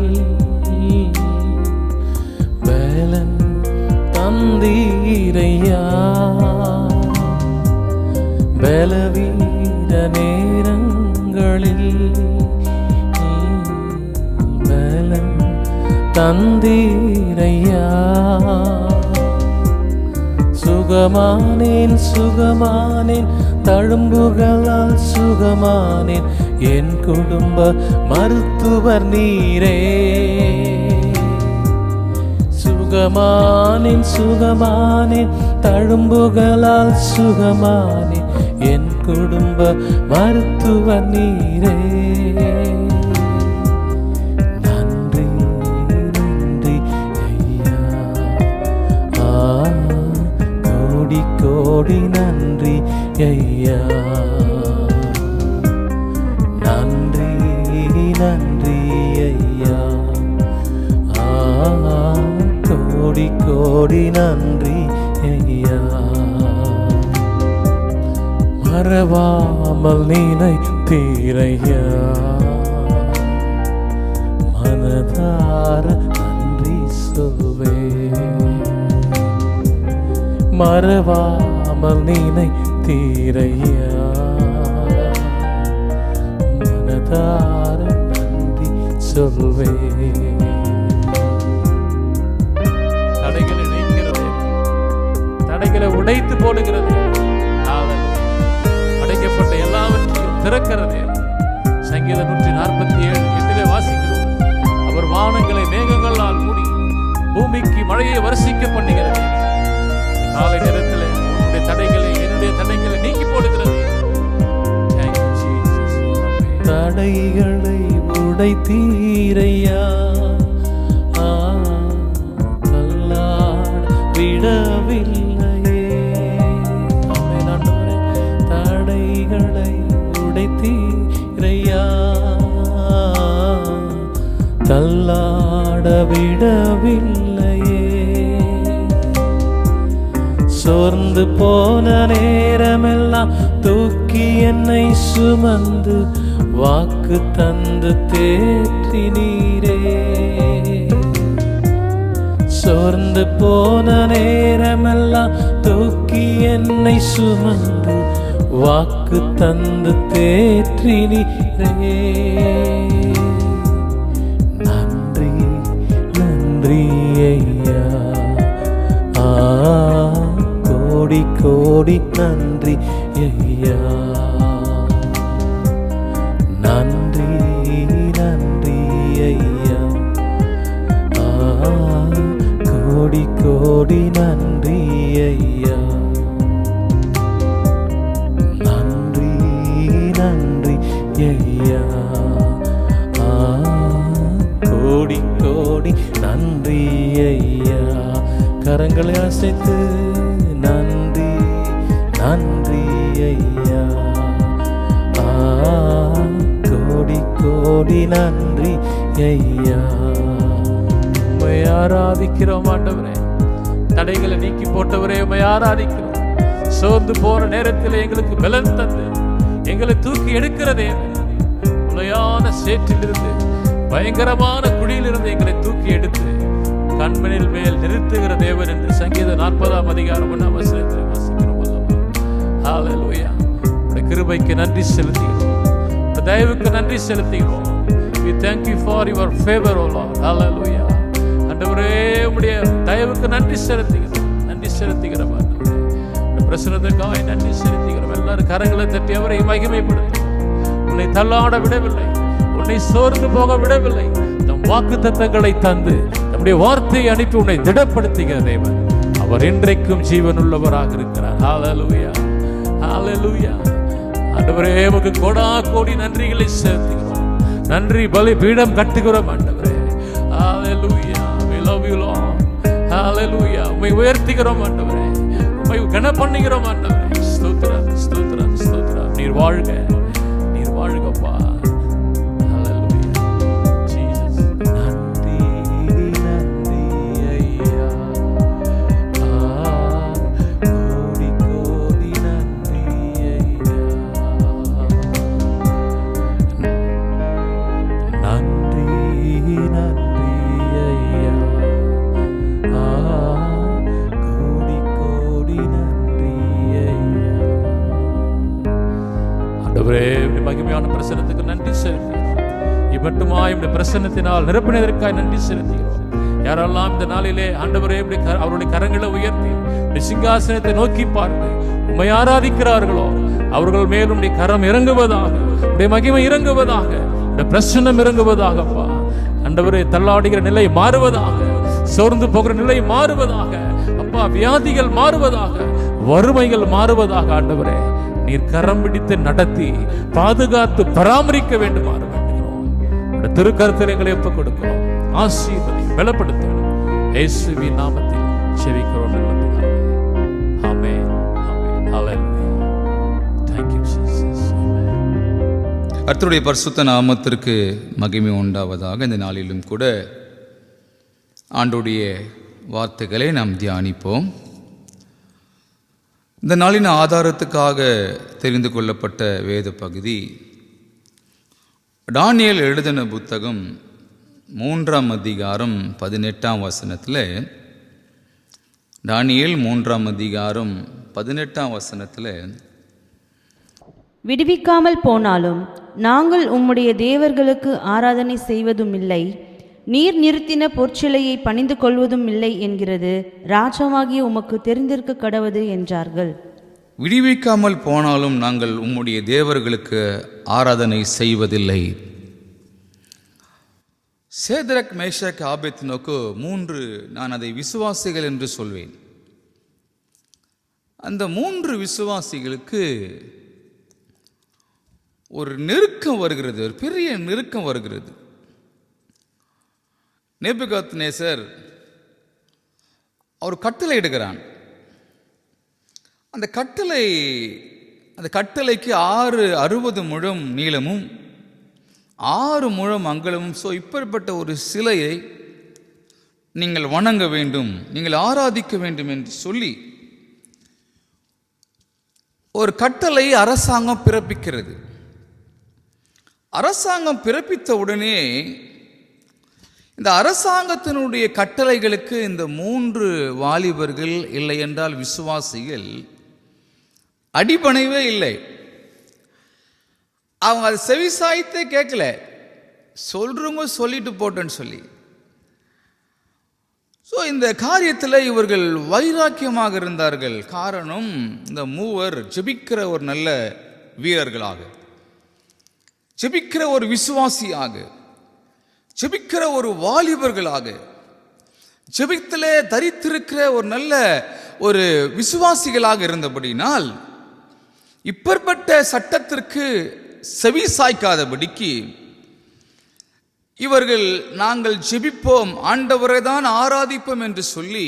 பலன் தந்தீரையா, பலவீன நேரங்களில் பலன் தந்தீரையா. சுகமானேன் சுகமானேன், தழும்புகளால் சுகமானேன், என் குடும்ப மருத்துவர் நீரே. சுகமானேன் சுகமானேன், தழும்புகளால் சுகமானேன், என் குடும்ப மருத்துவர் நீரே. நன்றி நன்றி ஐயா, கோடி கோடி நன்றி ஐயா. நன்றி நன்றி ஐயா, கோடி கோடி நன்றி ஐயா. மறவாமல் நினைத்தீரையா, மனதார நன்றி சொல்வேன். மறவாமல் நினைத்தீரையா, மனதார நன்றி சொல்வேன். தடைகளை நீக்கிறது, தடைகளை உடைத்து போடுகிறது, அடைக்கப்பட்ட எல்லாவற்றையும் திறக்கிறது. சங்கீதம் 147:8 வாசிக்கிறோம். அவர் வானங்களை மேகங்களால் மூடி பூமிக்கு மழையை வருஷிக்க பண்ணுகிறது. காலை நேரத்தில் உன்னுடைய தடைகளை, என்னுடைய தடைகளை நீக்கி போடுகிறது. தடைகளை உடைத்தீரையா, தள்ளாட விடவில்லையே. தடைகளை உடைத்தீரையா, தள்ளாட விடவில்லையே. சோர்ந்து போன நேரமெல்லாம் தூக்கி என்னை சுமந்து வாக்கு தந்து தேற்றி நீரே. சோர்ந்து போன நேரமெல்லாம் தூக்கி என்னை சுமந்து வாக்கு தந்து தேற்றி நீரே. நன்றி நன்றி ஐயா, கோடி கோடி நன்றி ஐயா. நன்றி நன்றி ஐயா, கோடி கோடி நன்றி ஐயா. நன்றி நன்றி ஐயா, கோடி கோடி நன்றி ஐயா. கரங்களை அசைத்து நன்றி நன்றி ஐயா, கோடி கோடி நன்றி ஐயா. உம்மை ஆராதிக்கிறோம் ஆண்டவரே. தடைகளை நீக்கி போட்டவரே உம்மை ஆராதிக்கிறோம். சோர்ந்து போற நேரத்தில் எங்களுக்கு பலன் தந்து எங்களை தூக்கி எடுக்கிறதே, உலையான சேற்றிலிருந்து, பயங்கரமான குழியிலிருந்து எங்களை தூக்கி எடுத்து கண்மணில் மேல் நிறுத்துகிற தேவன் என்று சங்கீதம் 40:1 வசனத்தில் வாசிக்கிறோம். ஹல்லேலூயா. உம்முடைய கிருபைக்கு நன்றி செலுத்துகிறோம், உம்முடைய தயவுக்கு நன்றி செலுத்துகிறோம். We thank you for your favor, O Lord. Hallelujah. ஆண்டவரே, உம்முடைய தயவுக்கு நன்றி செலுத்துகிறோம், நன்றி செலுத்துகிறோம். உம்முடைய பிரசன்னத்துக்காக நன்றி செலுத்துகிறோம். எல்லாரும் கரங்களை தட்டி அவரை மகிமைப்படுத்தும். உன்னை தள்ளாட விடவில்லை, உன்னை சோர்ந்து போக விடவில்லை. நம் வாக்குத்தத்தங்களை தந்து, நம் நம்முடைய வார்த்தையை அனுப்பி உன்னை திடப்படுத்துகிற தேவன். அவர் என்றைக்கும் ஜீவனுள்ளவராக இருக்கிறார். ஹல்லேலூயா, ஹல்லேலூயா. ஆண்டவரே, உமக்கு கோடா கோடி நன்றிகளை செலுத்துகிறோம். நன்றி பலி பீடம் கட்டுகிறோம் ஆண்டவரே. ஹல்லேலூயா, we love you Lord. ஹல்லேலூயா, உம்மை உயர்த்துகிறோம் ஆண்டவரே, உம்மை கன பண்ணுகிறோம் ஆண்டவரே. ஸ்தோத்திரம், ஸ்தோத்திரம், ஸ்தோத்திரம். நீர் வாழ்க, நீர் வாழ்கப்பா. ஹல்லேலூயா, ஜீசஸ். நன்றி நன்றி ஐயா, கோடி கோடி நன்றி ஐயா. நன்றி நன்றி ஐயா, கோடி கோடி நன்றி ஐயா. ஆண்டவரே, உம்முடைய மகிமையான பிரசன்னத்துக்கு நன்றி செலுத்துகிறோம். இவ்வட்டுமாய் உம்முடைய பிரசன்னத்தினால் நிரப்பினதற்காய் நன்றி செலுத்துகிறோம். யாரெல்லாம் இந்த நாளிலே ஆண்டவரே அவருடைய கரங்களை உயர்த்தி உம்முடைய சிங்காசனத்தை நோக்கி பார்த்து உம்மை ஆராதிக்கிறார்களோ, அவர்கள் மேலும் உம்முடைய கரம் இறங்குவதாக, உம்முடைய மகிமை இறங்குவதாக, உம்முடைய பிரசன்னம் இறங்குவதாகப்பா. ஆண்டவரே, தள்ளாடுகிற நிலை மாறுவதாக, சோர்ந்து போகிற நிலை மாறுவதாக அப்பா, வியாதிகள் மாறுவதாக, வறுமைகள் மாறுவதாக. ஆண்டவரே, நீர் கரம் பிடித்து நடத்தி பாதுகாத்து பராமரிக்க வேண்டுமாறு வேண்டுகிறோம். திருக்கரத்தில் எங்களை ஒப்புக் கொடுக்கிறோம். ஆசீர்வதி, பலப்படுத்தும். இயேசுவின் நாமத்தில் ஜெபிக்கிறோம் நல்ல பிதாவே. ஆமென், ஆமென். ஹல்லேலூயா. Thank you Jesus. Amen. கர்த்தருடைய பரிசுத்த நாமத்திற்கு மகிமை உண்டாவதாக. இந்த நாளிலும் கூட ஆண்டவருடைய வார்த்தைகளை நாம் தியானிப்போம். இந்த நாளின் ஆதாரத்துக்காக தெரிந்து கொள்ளப்பட்ட வேத பகுதி தானியேல் எழுதின புத்தகம் 3ஆம் அதிகாரம் 18ஆம் வசனத்தில், தானியேல் 3ஆம் அதிகாரம் 18ஆம் வசனத்தில், விடுவிக்காமல் போனாலும் நாங்கள் உம்முடைய தேவர்களுக்கு ஆராதனை செய்வதும் இல்லை, நீர் நிறுத்தின பொற்சிலையை பணிந்து கொள்வதும் இல்லை என்கிறது ராஜாவாகிய உமக்கு தெரிந்திருக்க கடவது என்றார்கள். விடுவிக்காமல் போனாலும் நாங்கள் உம்முடைய தேவர்களுக்கு ஆராதனை செய்வதில்லை. சேத்ரக், மேஷக், ஆபேத்நேகோ 3, நான் அதை விசுவாசிகள் என்று சொல்வேன். அந்த 3 விசுவாசிகளுக்கு ஒரு நெருக்கம் வருகிறது, ஒரு பெரிய நெருக்கம் வருகிறது. நேபுகாத்நேசர் அவர் கட்டளை இடுகிறான். அந்த கட்டளைக்கு 60 முழம் நீளமும் 6 முழம் அகலமும். ஸோ இப்படிப்பட்ட ஒரு சிலையை நீங்கள் வணங்க வேண்டும், நீங்கள் ஆராதிக்க வேண்டும் என்று சொல்லி ஒரு கட்டளை அரசாங்கம் பிறப்பிக்கிறது. அரசாங்கம் பிறப்பித்த உடனே இந்த அரசாங்கத்தினுடைய கட்டளைகளுக்கு இந்த 3 வாலிபர்கள், இல்லை என்றால் விசுவாசிகள், அடிபணிவே இல்லை. அவங்க அதை செவிசாய்த்தே கேட்கல, சொல்றவங்க சொல்லிட்டு போட்டேன்னு சொல்லி. ஸோ இந்த காரியத்தில் இவர்கள் வைராக்கியமாக இருந்தார்கள். காரணம், இந்த 3 ஜெபிக்கிற ஒரு நல்ல வீரர்களாக, ஜெபிக்கிற ஒரு விசுவாசியாக, ஜெபிக்கிற ஒரு வாலிபர்களாக, ஜெபித்திலே தரித்திருக்கிற ஒரு நல்ல ஒரு விசுவாசிகளாக இருந்தபடினால் இப்பேற்பட்ட சட்டத்திற்கு செவி சாய்க்காதபடிக்கு இவர்கள் நாங்கள் ஜெபிப்போம், ஆண்டவரை தான் ஆராதிப்போம் என்று சொல்லி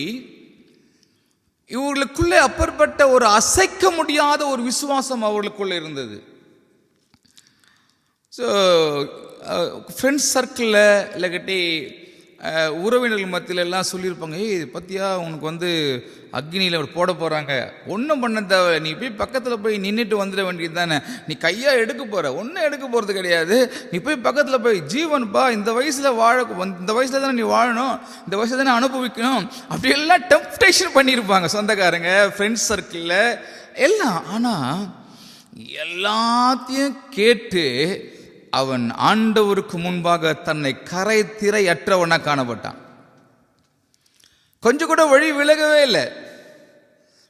இவர்களுக்குள்ளே அப்பேற்பட்ட ஒரு அசைக்க முடியாத ஒரு விசுவாசம் அவர்களுக்குள்ளே இருந்தது. ஸோ ஃப்ரெண்ட்ஸ் சர்க்கிளில் இல்லைக்கட்டி உறவினர்கள் மத்தியில் எல்லாம் சொல்லியிருப்பாங்க, ஏய் பத்தியா உனக்கு அக்னியில் போட போகிறாங்க, ஒன்றும் பண்ண தேவை, நீ போய் பக்கத்தில் போய் நின்றுட்டு வந்துட வேண்டியது தானே, நீ கையாக எடுக்க போகிற, ஒன்றும் எடுக்க போகிறது கிடையாது, நீ போய் பக்கத்தில் போய் ஜீவன்பா, இந்த வயசில் இந்த வயசில் தானே நீ வாழணும், இந்த வயசில் தானே அனுபவிக்கணும், அப்படியெல்லாம் டெம்ப்டேஷன் பண்ணியிருப்பாங்க சொந்தக்காரங்க, ஃப்ரெண்ட்ஸ் சர்க்கிளில் எல்லாம். ஆனால் எல்லாத்தையும் கேட்டு அவன் ஆண்டவருக்கு முன்பாக தன்னை கரை திரையற்றவனாக காணப்பட்டான். கொஞ்சம் கூட வழி விலகவே இல்லை.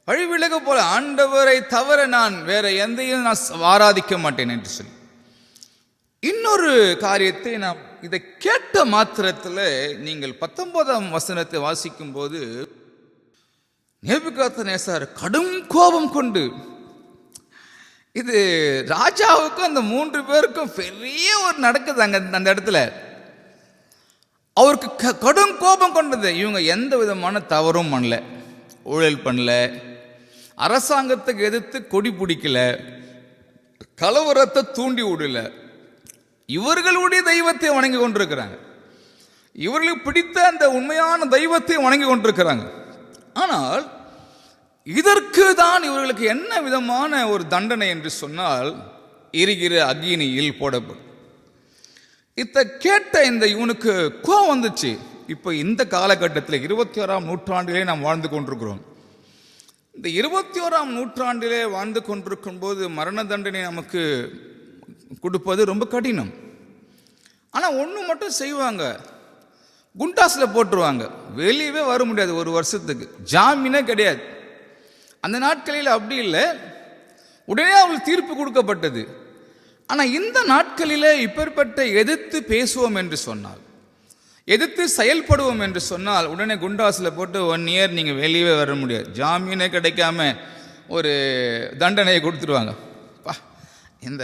வழி விலக போல, ஆண்டவரை தவிர நான் வேற எந்தையும் நான் ஆராதிக்க மாட்டேன் என்று சொல்லி. இன்னொரு காரியத்தை நாம் இதை கேட்ட மாத்திரத்தில் நீங்கள் 19ஆம் வசனத்தை வாசிக்கும் போது நேபுகாத்நேசார் கடும் கோபம் கொண்டு, இது ராஜாவுக்கும் அந்த 3 பேருக்கும் பெரிய ஒரு நடக்குது அந்த இடத்துல. அவருக்கு கடும் கோபம் கொண்டது. இவங்க எந்த விதமான தவறும் பண்ணல, ஊழல் பண்ணல, அரசாங்கத்துக்கு எதிர்த்து கொடி பிடிக்கல, கலவரத்தை தூண்டி விடல. இவர்களுடைய தெய்வத்தை வணங்கி கொண்டிருக்கிறாங்க, இவர்களுக்கு பிடித்த அந்த உண்மையான தெய்வத்தை வணங்கி கொண்டிருக்கிறாங்க. ஆனால் இதற்கு தான் இவர்களுக்கு என்ன விதமான ஒரு தண்டனை என்று சொன்னால், எரிகிற அக்னியில் போடப்படும். இதை கேட்ட இந்த இவனுக்கு கோவம் வந்துச்சு. இப்போ இந்த காலகட்டத்தில் 21ஆம் நூற்றாண்டிலே நாம் வாழ்ந்து கொண்டிருக்கிறோம். இந்த 21ஆம் நூற்றாண்டிலே வாழ்ந்து கொண்டிருக்கும் போது மரண தண்டனை நமக்கு கொடுப்பது ரொம்ப கடினம். ஆனால் ஒன்று மட்டும் செய்வாங்க, குண்டாஸில் போட்டுருவாங்க, வெளியவே வர முடியாது. 1 வருஷத்துக்கு ஜாமீனே கிடையாது. அந்த நாட்களில் அப்படி இல்லை, உடனே அவங்களுக்கு தீர்ப்பு கொடுக்கப்பட்டது. ஆனால் இந்த நாட்களிலே இப்பேற்பட்ட எதிர்த்து பேசுவோம் என்று சொன்னால், எதிர்த்து செயல்படுவோம் என்று சொன்னால் உடனே குண்டாஸில் போட்டு 1 இயர் நீங்கள் வெளியே வர முடியாது, ஜாமீனே கிடைக்காம ஒரு தண்டனையை கொடுத்துருவாங்க. இந்த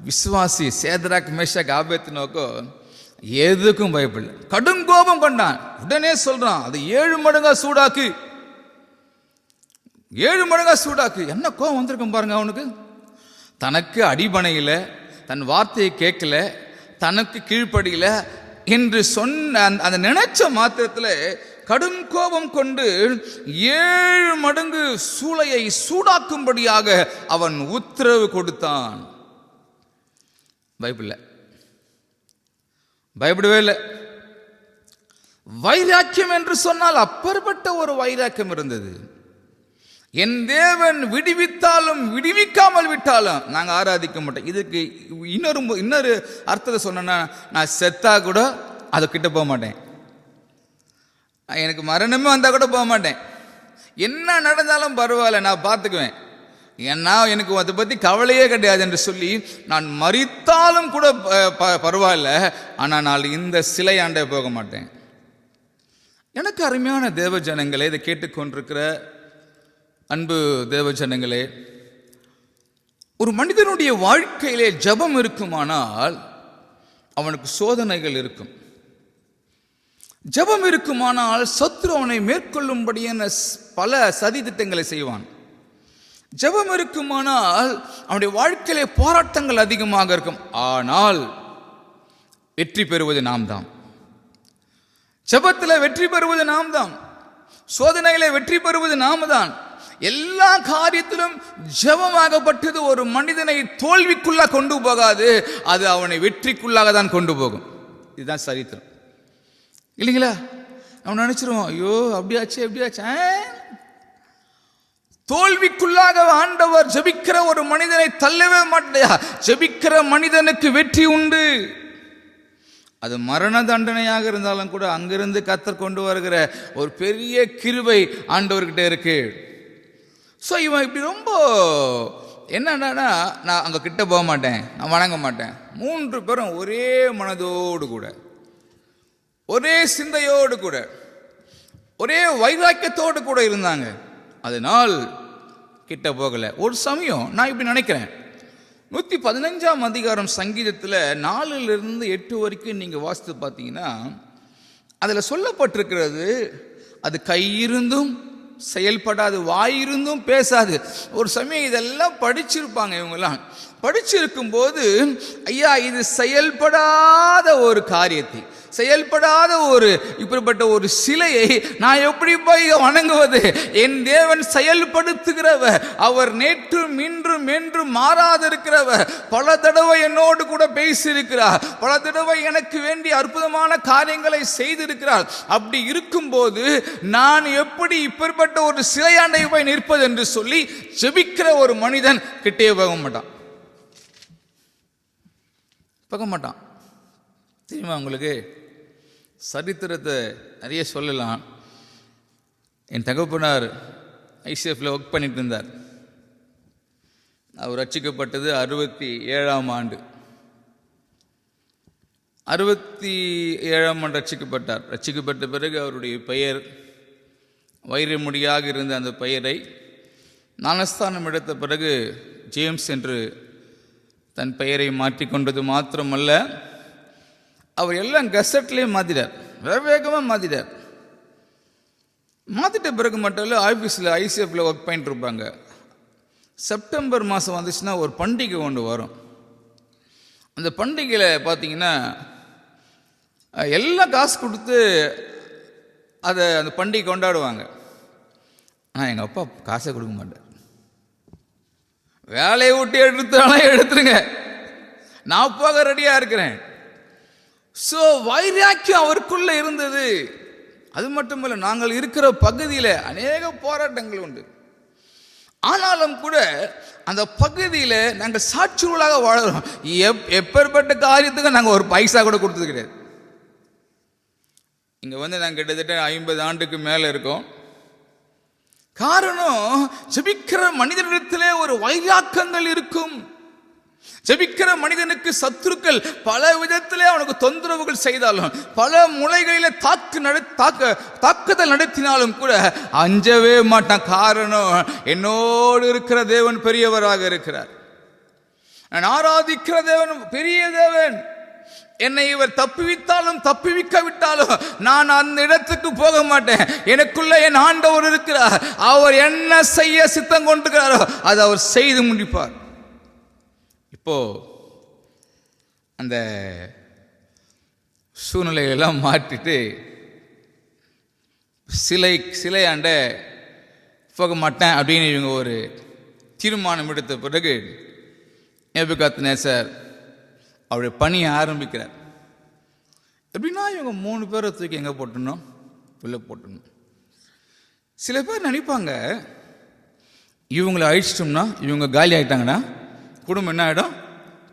விசுவாசி சேத்ராக் மேஷாக் ஆபேத்நேகோ எதுக்கும் பயப்படல, கடும் கோபம் கொண்டான். உடனே சொல்றான், அது 7 மடங்கா சூடாக்கு, 7 மடங்கா சூடாக்கு. என்ன கோபம் வந்திருக்கும் பாருங்க அவனுக்கு. தனக்கு அடிபணையில, தன் வார்த்தையை கேட்கல, தனக்கு கீழ்ப்படியில என்று சொன்ன அந்த நினைச்ச மாத்திரத்தில் கடும் கோபம் கொண்டு 7 மடங்கு சூளையை சூடாக்கும்படியாக அவன் உத்தரவு கொடுத்தான். பயப்படவே இல்லை. வைராக்கியம் என்று சொன்னால் அப்பேற்பட்ட ஒரு வைராக்கியம் இருந்தது. என் தேவன் விடுவித்தாலும் விடுவிக்காமல் விட்டாலும் நாங்கள் ஆராதிக்க மாட்டோம். இதுக்கு இன்னொரு அர்த்தத்தை சொன்னா, நான் செத்தா கூட அதுக்கிட்ட போக மாட்டேன், எனக்கு மரணமே வந்தால் கூட போக மாட்டேன், என்ன நடந்தாலும் பரவாயில்ல நான் பார்த்துக்குவேன், ஏன்னா எனக்கு அதை பற்றி கவலையே கிடையாது என்று சொல்லி நான் மரித்தாலும் கூட பரவாயில்ல, ஆனால் நான் இந்த சிலையாண்டே போக மாட்டேன். எனக்கு அருமையான தேவ ஜனங்களே, இதை கேட்டுக்கொண்டிருக்கிற அன்பு தேவ ஜனங்களே, ஒரு மனிதனுடைய வாழ்க்கையிலே ஜெபம் இருக்குமானால் அவனுக்கு சோதனைகள் இருக்கும். ஜெபம் இருக்குமானால் சத்துரு அவனை மேற்கொள்ளும்படியான பல சதி திட்டங்களை செய்வான். ஜெபம் இருக்குமானால் அவனுடைய வாழ்க்கையிலே போராட்டங்கள் அதிகமாக இருக்கும். ஆனால் வெற்றி பெறுவது நாம் தான். ஜெபத்தில் வெற்றி பெறுவது நாம் தான். சோதனையிலே வெற்றி பெறுவது நாம தான். எல்லா காரியத்திலும் ஜெபமாகப்பட்டது ஒரு மனிதனை தோல்விக்குள்ளாக கொண்டு போகாது, அது அவனை வெற்றிக்குள்ளாக தான் கொண்டு போகும். இதுதான் சரித்திரம் இல்லைங்களா? அவன் நினைச்சிருவோம், ஐயோ அப்படியாச்சு. தோல்விக்குள்ளாக ஆண்டவர் ஜெபிக்கிற ஒரு மனிதனை தள்ளவே மாட்டாயா. ஜெபிக்கிற மனிதனுக்கு வெற்றி உண்டு. அது மரண தண்டனையாக இருந்தாலும் கூட அங்கிருந்து கர்த்தர் கொண்டு வருகிற ஒரு பெரிய கிருபை ஆண்டவர்கிட்ட இருக்கு. ஸோ இவன் இப்படி ரொம்ப என்னன்னா, நான் அங்கே கிட்ட போக மாட்டேன், நான் வணங்க மாட்டேன். 3 பேரும் ஒரே மனதோடு கூட, ஒரே சிந்தையோடு கூட, ஒரே வைராக்கியத்தோடு கூட இருந்தாங்க. அதனால் கிட்ட போகலை. ஒரு சமயம் நான் இப்படி நினைக்கிறேன், 115ஆம் அதிகாரம் சங்கீதத்தில் 4 - 8 வரைக்கும் நீங்கள் வாசித்து பார்த்தீங்கன்னா அதில் சொல்லப்பட்டிருக்கிறது, அது கையிருந்தும் செயல்படாது, வாயிருந்தும் பேசாது. ஒரு சமயம் இதெல்லாம் படிச்சிருப்பாங்க. இவங்கெல்லாம் படிச்சிருக்கும் போது, ஐயா இது செயல்படாத ஒரு காரியத்தை, செயல்படாத ஒரு இப்படிப்பட்ட ஒரு சிலையை நான் எப்படி போய் வணங்குவது? என் தேவன் செயல்படுத்துகிறவர், அவர் நேற்றும் இன்றும் என்றும் மாறாதிருக்கிறவர். பல தடவை என்னோடு கூட பேசியிருக்கிறார், பல தடவை எனக்கு வேண்டிய அற்புதமான காரியங்களை செய்திருக்கிறார். அப்படி இருக்கும்போது நான் எப்படி இப்படிப்பட்ட ஒரு சிலையாண்டை போய் நிற்பது என்று சொல்லி ஜெபிக்கிற ஒரு மனிதன் கிட்டே போக மாட்டான். தெரியுமா உங்களுக்கு? சரித்திரத்தை நிறைய சொல்லலாம். என் தகப்பனார் ஐசிஎஃப்ல ஒர்க் பண்ணிட்டு இருந்தார். அவர் ரட்சிக்கப்பட்டது 67ஆம் ஆண்டு. 67ஆம் ஆண்டு ரட்சிக்கப்பட்டார். ரட்சிக்கப்பட்ட பிறகு அவருடைய பெயர் வைரமுடியாக இருந்த அந்த பெயரை ஞானஸ்தானம் எடுத்த பிறகு ஜேம்ஸ் என்று தன் பெயரை மாற்றிக்கொண்டது மாத்திரமல்ல, அவர் எல்லாம் கெசட்லேயே மாற்றிட்டார், வேகமாக மாற்றிட்டார். மாற்றிட்ட பிறகு மட்டும் இல்லை, ஆஃபீஸில் ஐசிஎஃப்பில் ஒர்க் பண்ணிட்டு இருப்பாங்க. செப்டம்பர் மாதம் வந்துச்சுன்னா ஒரு பண்டிகை ஒன்று வரும். அந்த பண்டிகையில் பார்த்தீங்கன்னா எல்லாம் காசு கொடுத்து அந்த பண்டிகை கொண்டாடுவாங்க. ஆனால் எங்கள் அப்பா காசை கொடுக்க மாட்டார். வேலையை விட்டு எடுத்தாலும் எடுத்துருங்க, நான் போக ரெடியாக இருக்கிறேன். ஸோ வைராக்கியம் அவருக்குள்ளே இருந்தது. அது மட்டுமல்ல, நாங்கள் இருக்கிற பகுதியில் அநேக போராட்டங்கள் உண்டு. ஆனாலும் கூட அந்த பகுதியில் நாங்கள் சாட்சிகளாக வாழறோம். எப்பேற்பட்ட காரியத்துக்கு நாங்கள் ஒரு பைசா கூட கொடுத்தது கிடையாது. இங்கே வந்து நாங்கள் கிட்டத்தட்ட 50 ஆண்டுக்கு மேலே இருக்கோம். காரணம், ஜெபிக்கிற மனிதனிடத்திலே ஒரு வைராக்கங்கள் இருக்கும். ஜெபிக்கிற மனிதனுக்கு சத்துருக்கள் பல விதத்திலே அவனுக்கு தொந்தரவுகள் செய்தாலும், பல முறைகளிலே தாக்குதல் நடத்தினாலும் கூட அஞ்சவே மாட்டான். காரணம், என்னோடு இருக்கிற தேவன் பெரியவராக இருக்கிறார். நான் ஆராதிக்கிற தேவன் பெரிய தேவன். என்னை இவர் தப்புவித்தாலும் தப்புவிக்காவிட்டாலும் நான் அந்த இடத்துக்கு போக மாட்டேன். எனக்குள்ள என் ஆண்டவர் இருக்கிறார். அவர் என்ன செய்ய சித்தம் கொண்டிருக்கிறாரோ அதை அவர் செய்து முடிப்பார். இப்போ அந்த சூழ்நிலையெல்லாம் மாற்றிட்டு சிலையாண்ட போக மாட்டேன் அப்படின்னு இவங்க ஒரு தீர்மானம் எடுத்த பிறகு நேபுகாத்நேசர் அவருடைய பணியை ஆரம்பிக்கிறார். எப்படின்னா, இவங்க 3 பேரை தூக்கி எங்கே போட்டணும், உள்ளே போட்டணும். சில பேர் நினைப்பாங்க, இவங்களை அழிச்சிட்டோம்னா, இவங்க காலி ஆகிட்டாங்கன்னா குடும்பம் என்ன ஆகிடும்,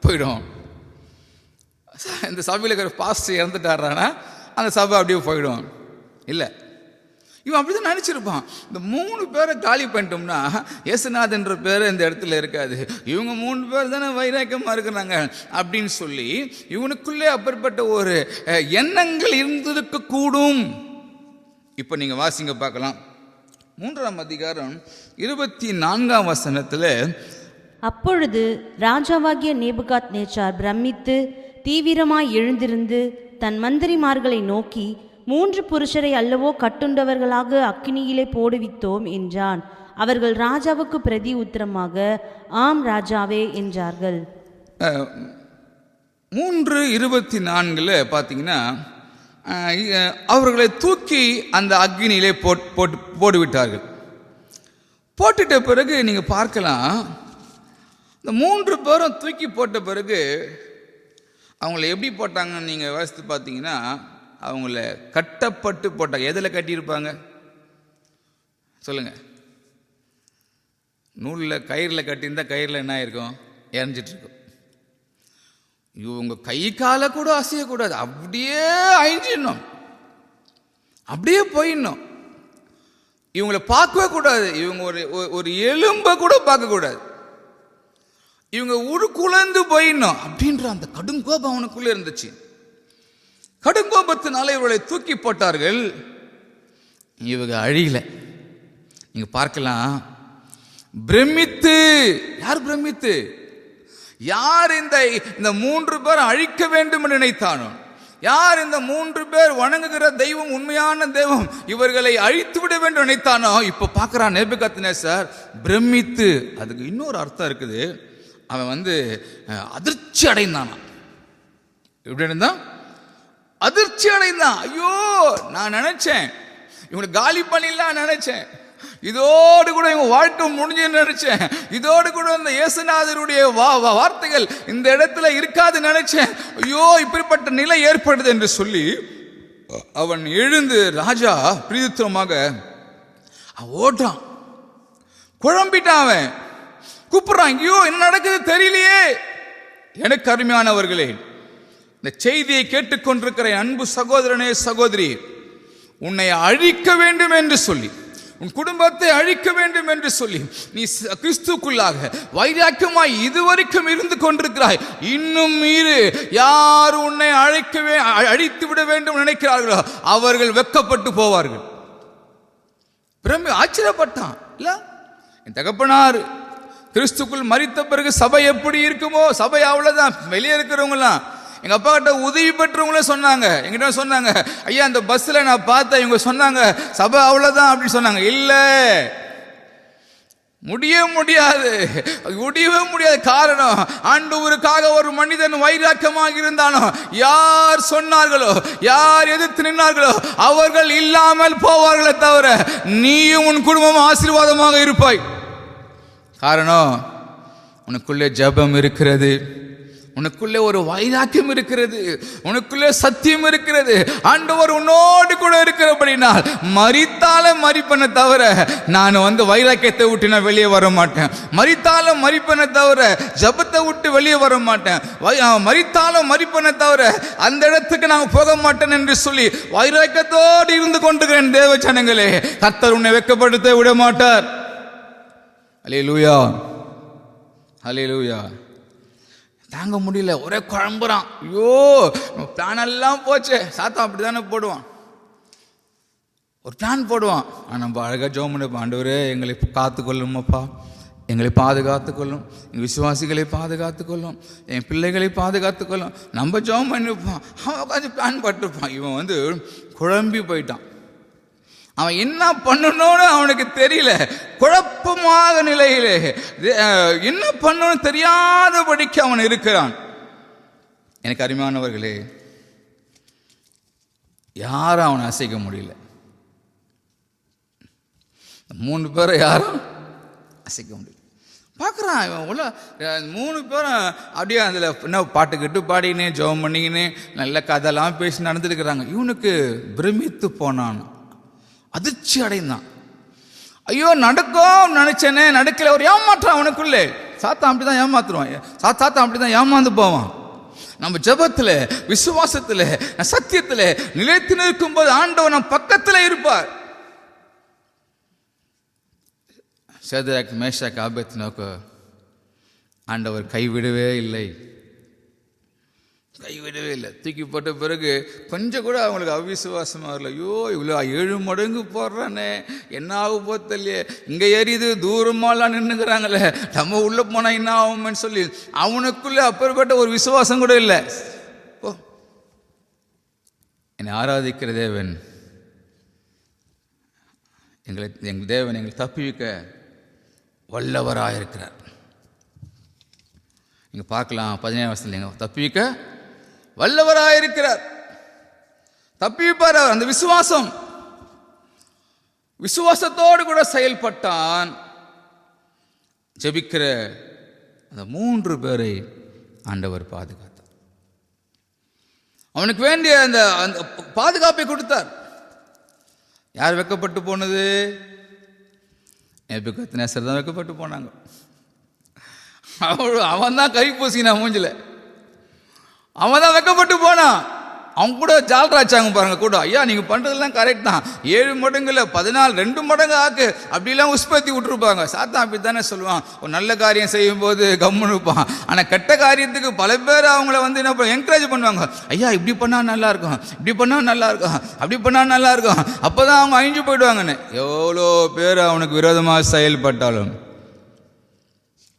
போயிடும். இந்த சபையில் இருக்கிற பாஸ்டர் இறந்துட்டாரானா அந்த சபை அப்படியே போயிடும். இல்லை, இவன் அப்படி தான் நினச்சிருப்பான். இந்த 3 பேரை காலி பண்ணிட்டோம்னா இயேசுநாதன் என்ற பேர் இந்த இடத்துல இருக்காது. இவங்க 3 பேர் தானே வைராக்கியமாக இருக்கிறாங்க அப்படின்னு சொல்லி இவனுக்குள்ளே அப்பேற்பட்ட ஒரு எண்ணங்கள் இருந்திருக்கக்கூடும். இப்போ நீங்கள் வாசிங்க பார்க்கலாம். 3ஆம் அதிகாரம் 24ஆம் வசனத்தில், அப்பொழுது ராஜாவாகிய நேபுகாத்நேச்சார் பிரமித்து தீவிரமாய் எழுந்திருந்து தன் மந்திரிமார்களை நோக்கி, 3 புருஷரை அல்லவோ கட்டுண்டவர்களாக அக்கினியிலே போடுவித்தோம் என்றான். அவர்கள் ராஜாவுக்கு பிரதி உத்தரமாக, ஆம் ராஜாவே என்றார்கள். 3:24 பார்த்தீங்கன்னா, அவர்களை தூக்கி அந்த அக்னியிலே போட்டுவிட்டார்கள். போட்டுட்ட பிறகு நீங்கள் பார்க்கலாம், இந்த 3 பேரும் தூக்கி போட்ட பிறகு அவங்கள எப்படி போட்டாங்கன்னு நீங்கள் வாசித்து பார்த்தீங்கன்னா, அவங்கள கட்டப்பட்டு போட்டாங்க. எதில் கட்டியிருப்பாங்க சொல்லுங்கள்? நூலில் கயிறில் கட்டியிருந்தால் கயிறில் என்ன ஆயிருக்கும், எரிஞ்சிட்ருக்கும். இவங்க கை காலை கூட அசையக்கூடாது, அப்படியே அழிஞ்சிடணும், அப்படியே போயிடணும். இவங்களை பார்க்கவே கூடாது. இவங்க ஒரு எலும்பை கூட பார்க்கக்கூடாது. இவங்க உருக்குலந்து போயிடணும் அப்படின்ற அந்த கடும் கோபம் அவனுக்குள்ளே இருந்துச்சு. கடும் கோபத்தினால இவர்களை தூக்கி போட்டார்கள். இவங்க அழியல. நீங்க பார்க்கலாம், பிரமித்து. யார் பிரமித்து? யார் இந்த 3 பேர் அழிக்க வேண்டும் என்று நினைத்தானோ, யார் இந்த 3 பேர் வணங்குகிற தெய்வம் உண்மையான தெய்வம், இவர்களை அழித்து விட வேண்டும் நினைத்தானோ, இப்ப பார்க்கிறான் நேபுகாத்நேசர் பிரமித்து. அதுக்கு இன்னொரு அர்த்தம் இருக்குது. அவன் அதிர்ச்சி அடைந்தான். எப்படி இருந்தான்? அதிர்ச்சி அடைந்தான். ஐயோ, நான் நினைச்சேன் இவங்களை காலி பண்ணிடலாம் நினைச்சேன், இதோடு கூட இவங்க வாழ்க்கை முடிஞ்சுன்னு நினைச்சேன், இதோடு கூட இந்த இயேசுநாதருடைய வார்த்தைகள் இந்த இடத்துல இருக்காது நினைச்சேன். ஐயோ, இப்படிப்பட்ட நிலை ஏற்படுது என்று சொல்லி அவன் எழுந்து ராஜா பிரீதித்துவமாக ஓட்டான். குழம்பிட்டான். அவன் கூப்பிடுறான், ஐயோ என்ன நடக்குது தெரியலையே. எனக்கு அருமையானவர்களே, இந்த செய்தியை கேட்டுக்கொண்டிருக்கிற அன்பு சகோதரனே, சகோதரி, உன்னை அழிக்க வேண்டும் என்று சொல்லி உன் குடும்பத்தை அழிக்க வேண்டும் என்று சொல்லி நீ கிறிஸ்துக்குள்ளாக வைராக்கியமாய் இதுவரைக்கும் இருந்து கொண்டிருக்கிறாய். இன்னும் மீறு. யார் உன்னை அழித்து விட வேண்டும் நினைக்கிறார்களோ அவர்கள் வெட்கப்பட்டு போவார்கள். பிரம்மி ஆச்சரியப்பட்டான். இல்ல, என் தகப்பனார் கிறிஸ்துக்குள் மரித்த பிறகு சபை எப்படி இருக்குமோ, சபை அவ்வளவுதான். வெளியே இருக்கிறவங்களாம் எங்க அப்பா கிட்ட உதவி பெற்றவங்களே சொன்னாங்க, எங்கிட்ட சொன்னாங்க, ஐயா அந்த பஸ்ல நான் பார்த்தேன், இவங்க சொன்னாங்க சபை அவ்வளவுதான் அப்படின்னு சொன்னாங்க. இல்ல, முடியவே முடியாது. காரணம், ஆண்டவருக்காக ஒரு மனிதன் வைராக்கியமாக இருந்தானோ, யார் சொன்னார்களோ, யார் எதிர்த்து நின்றார்களோ அவர்கள் இல்லாமல் போவார்களே தவிர நீயும் உன் குடும்பம் ஆசீர்வாதமாக இருப்பாய். காரணம், உனக்குள்ளே ஜெபம் இருக்கிறது, உனக்குள்ளே ஒரு வைராக்கியம் இருக்கிறது, உனக்குள்ளே சத்தியம் இருக்கிறது. ஆண்டவர் உன்னோடு கூட இருக்கிறபடினால் மரித்தாலும் மரிப்பனை தவிர நான் வைராக்கியத்தை விட்டு நான் வெளியே வர மாட்டேன். மரித்தாலும் மரிப்பனை தவிர ஜபத்தை விட்டு வெளியே வர மாட்டேன். மரித்தாலும் மரிப்பனை தவிர அந்த இடத்துக்கு நான் போக மாட்டேன் என்று சொல்லி வைராக்கியத்தோடு இருந்து கொண்டிருக்கிறேன். தேவ ஜனங்களே, கர்த்தர் உன்னை வெட்கப்படுத்த விட மாட்டார். அல்லேலூயா, அல்லேலூயா. தாங்க முடியல, ஒரே குழம்புறான். ஐயோ, பிளான் எல்லாம் போச்சு. சாத்தா அப்படி தானே போடுவான், ஒரு பிளான் போடுவான். நம்ம அழகாக ஜெபம் பண்ணிப்போம், ஆண்டவரே எங்களை காத்துக்கொள்ளுமப்பா, எங்களை பாதுகாத்துக்கொள்ளும், எங்கள் விசுவாசிகளை பாதுகாத்துக்கொள்ளும், என் பிள்ளைகளை பாதுகாத்துக்கொள்ளும். நம்ம ஜெபம் பண்ணிருப்பான், அவன் உட்காந்து பிளான் பட்டிருப்பான். இவன் குழம்பி போயிட்டான். அவன் என்ன பண்ணணும்னு அவனுக்கு தெரியல. குழப்பமாக நிலையிலே என்ன பண்ணணும்னு தெரியாதபடிக்கு அவன் இருக்கிறான். எனக்கு அருமையானவர்களே, யாரும் அவனை அசைக்க முடியல. 3 பேரை யாரும் அசைக்க முடியல. பார்க்குறான் இவன் உள்ள 3 பேரும் அப்படியே அதில் என்ன பாட்டுக்கிட்டு பாடிக்கினே ஜெபம் பண்ணிக்கினே நல்ல கதையெல்லாம் பேசி நடந்துருக்கிறாங்க. இவனுக்கு பிரமித்து போனான், அதிர்ச்சி அடைந்தான். ஐயோ, நடக்கும் நினைச்சேனே, நடக்கல. ஒரு ஏமாற்றம் அவனுக்குள்ளே. சாத்தான் அப்படிதான் ஏமாத்துருவான். சாத்தான் அப்படிதான் ஏமாந்து போவான். நம்ம ஜெபத்தில், விசுவாசத்தில், சத்தியத்தில் நிலைத்து நிற்கும் போது ஆண்டவர் நம் பக்கத்தில் இருப்பார். சேத்ராக், மேஷாக், ஆபேத்நேகோ ஆண்டவர் கைவிடவே இல்லை. தூக்கி போட்ட பிறகு கொஞ்சம் கூட அவங்களுக்கு அவிசுவாசமாக இல்லை. ஐயோ, இவ்வளோ 7 மடங்கு போடுறானே, என்ன ஆகும் போத்தலையே, இங்கே ஏறிது தூரமாலாம் நின்றுக்கிறாங்களே, நம்ம உள்ளே போனால் என்ன ஆகும்னு சொல்லி அவனுக்குள்ளே அப்பேற்பட்ட ஒரு விசுவாசம் கூட இல்லை. ஓ, என்னை ஆராதிக்கிற தேவன், எங்கள் தேவன் எங்களை தப்பிவிக்க வல்லவராயிருக்கிறார். நீங்கள் பார்க்கலாம் 17ஆம் வசனத்தில், எங்கள் தப்பிவிக்க வல்லவராயிருக்கிறார். தப்பிப்பார். அந்த விசுவாசத்தோடு கூட செயல்பட்டான். ஜெபிக்கிற அந்த 3 பேரை ஆண்டவர் பாதுகாத்தார். அவனுக்கு வேண்டிய அந்த பாதுகாப்பை கொடுத்தார். யார் வெட்கப்பட்டு போனது? நேபுகாத்நேசர் தான் வெட்கப்பட்டு போனாங்க. அவன் தான் கை பூசினான் மூஞ்சில, அவன் தான் வெட்கப்பட்டு போனான். அவங்க கூட ஜால்ராச்சாங்க பாருங்க கூட. ஐயா, நீங்கள் பண்ணுறதுலாம் கரெக்ட் தான், 7 மடங்குல 14 2 மடங்கு ஆக்கு அப்படிலாம் உற்பத்தி விட்டுருப்பாங்க. சாத்தான் அப்படி தானே சொல்லுவான். ஒரு நல்ல காரியம் செய்யும் போது கம்முன்னு இருப்பான். ஆனால் கெட்ட காரியத்துக்கு பல பேர் அவங்கள என்ன என்கரேஜ் பண்ணுவாங்க. ஐயா, இப்படி பண்ணால் நல்லா இருக்கும், இப்படி பண்ணால் நல்லா இருக்கும், அப்படி பண்ணால் நல்லா இருக்கும், அப்போ தான் அவங்க அழிஞ்சு போயிடுவாங்கன்னு. எவ்வளோ பேர் அவனுக்கு விரோதமாக செயல்பட்டாலும்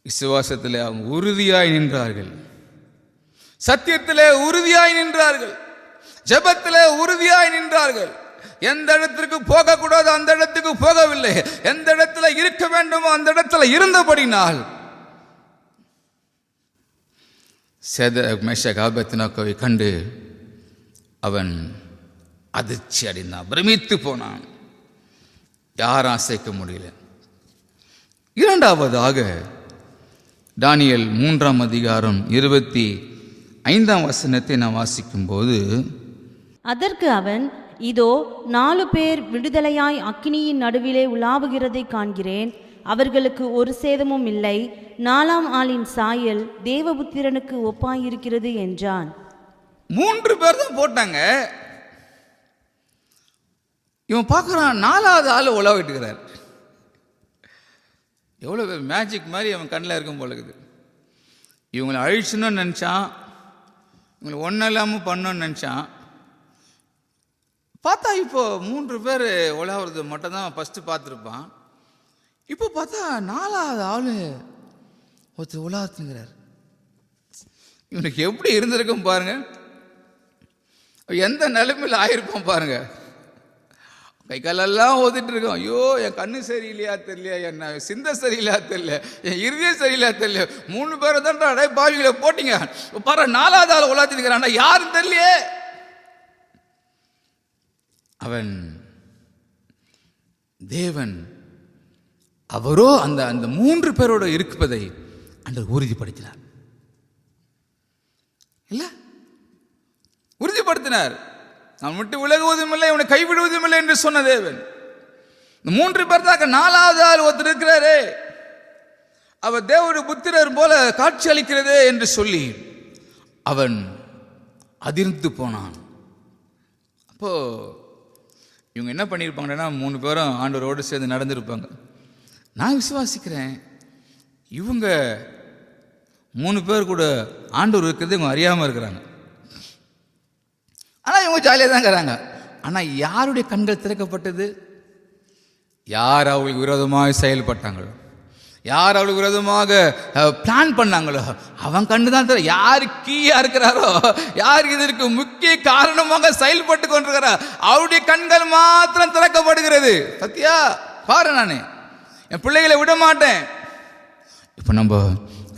விசுவாசத்தில் அவங்க உறுதியாய் நின்றார்கள், சத்தியத்திலே உறுதியாய் நின்றார்கள், ஜெபத்திலே உறுதியாய் நின்றார்கள். எந்த இடத்திற்கு போகக்கூடாது அந்த இடத்துக்கு போகவில்லை, எந்த இடத்துல இருக்க வேண்டுமோ அந்த இடத்துல இருந்தபடினால் சேத்ராக், மேஷாக், ஆபேத்நேகோவை கண்டு அவன் அதிர்ச்சி அடைந்தான், பிரமித்து போனான். யாரும் அசைக்க முடியல. இரண்டாவதாக தானியேல் 3ஆம் அதிகாரம் 25ஆம் வசனத்தை நாம் வாசிக்கும் போது, அதற்கு அவன், இதோ 4 பேர் விடுதலையாய் அக்கினியின் நடுவிலே உலாவுகிறதை காண்கிறேன், அவர்களுக்கு ஒரு சேதமும் இல்லை, 4ஆம் ஆளின் சாயல் தேவபுத்திரனுக்கு ஒப்பாயிருக்கிறது என்றான். 3 பேர் தான் போட்டாங்க. இவன் பார்க்குறான், 4வது ஆள் உழவிட்டு இருக்கிறார். எவ்வளோ மேஜிக் மாதிரி அவன் கண்ணில் இருக்கும் போல இருக்குது. இவங்களை அழிச்சணும்னு நினச்சான், இவங்களை ஒன்றும் இல்லாமல் பண்ணணும்னு நினச்சான். பார்த்தா இப்போ 3 பேர் உழவுறது மட்டும் தான் ஃபஸ்ட்டு பார்த்துருப்பான். இப்போ பார்த்தா 4வது ஆள் ஒருத்தர் உலகத்துங்கிறார். இவனுக்கு எப்படி இருந்திருக்கும் பாருங்க, எந்த நிலைமையில் ஆயிருப்பான் பாருங்க. கை காலெல்லாம் ஓதிட்டு இருக்கோம். ஐயோ, என் கண்ணு சரியில்லையா தெரியல, என்ன சிந்தை சரியில்லையா தெரியல, என் இறுதியம் சரியில்லையா தெரியல, 3 பேரை தான் அடை பாவிகளை போட்டிங்க, பாரு 4வது ஆள் உலாத்திருக்கிறான், யாரும் தெரியலையே. அவன் தேவன், அவரோ அந்த அந்த 3 பேரோட இருப்பதை ஆண்டவர் உறுதிப்படுத்தினார். இல்ல, உறுதிப்படுத்தினார். நான் விட்டு விலகுவதும் இல்லை, உன்னை கைவிடுவதும் இல்லை என்று சொன்ன தேவன். இந்த 3 பேர் தான். 4வது ஆள் ஒருத்தர் இருக்கிறாரே, அவர் தேவனுடைய புத்திரர் போல காட்சி அளிக்கிறதே என்று சொல்லி அவன் அதிர்ந்து போனான். அப்போ இவங்க என்ன பண்ணியிருப்பாங்கன்னா, 3 பேரும் ஆண்டவரோடு சேர்ந்து நடந்திருப்பாங்க. நான் விசுவாசிக்கிறேன், இவங்க 3 பேர் கூட ஆண்டவர் இருக்கிறது இவங்க அறியாமல் இருக்கிறாங்க. ஆனால் இவங்க ஜாலியாக தான் இருக்கிறாங்க. ஆனால் யாருடைய கண்கள் திறக்கப்பட்டது? யார் அவளுக்கு விரோதமாக செயல்பட்டாங்களோ, யார் அவளுக்கு விரோதமாக பிளான் பண்ணாங்களோ அவன் கண்டு தான் தெரியும். யார் கீயா இருக்கிறாரோ, யார் இதற்கு முக்கிய காரணமாக செயல்பட்டு கொண்டிருக்கிறார், அவருடைய கண்கள் மாத்திரம் திறக்கப்படுகிறது. சத்தியா பாரு, நான் என் பிள்ளைகளை விட மாட்டேன். இப்போ நம்ம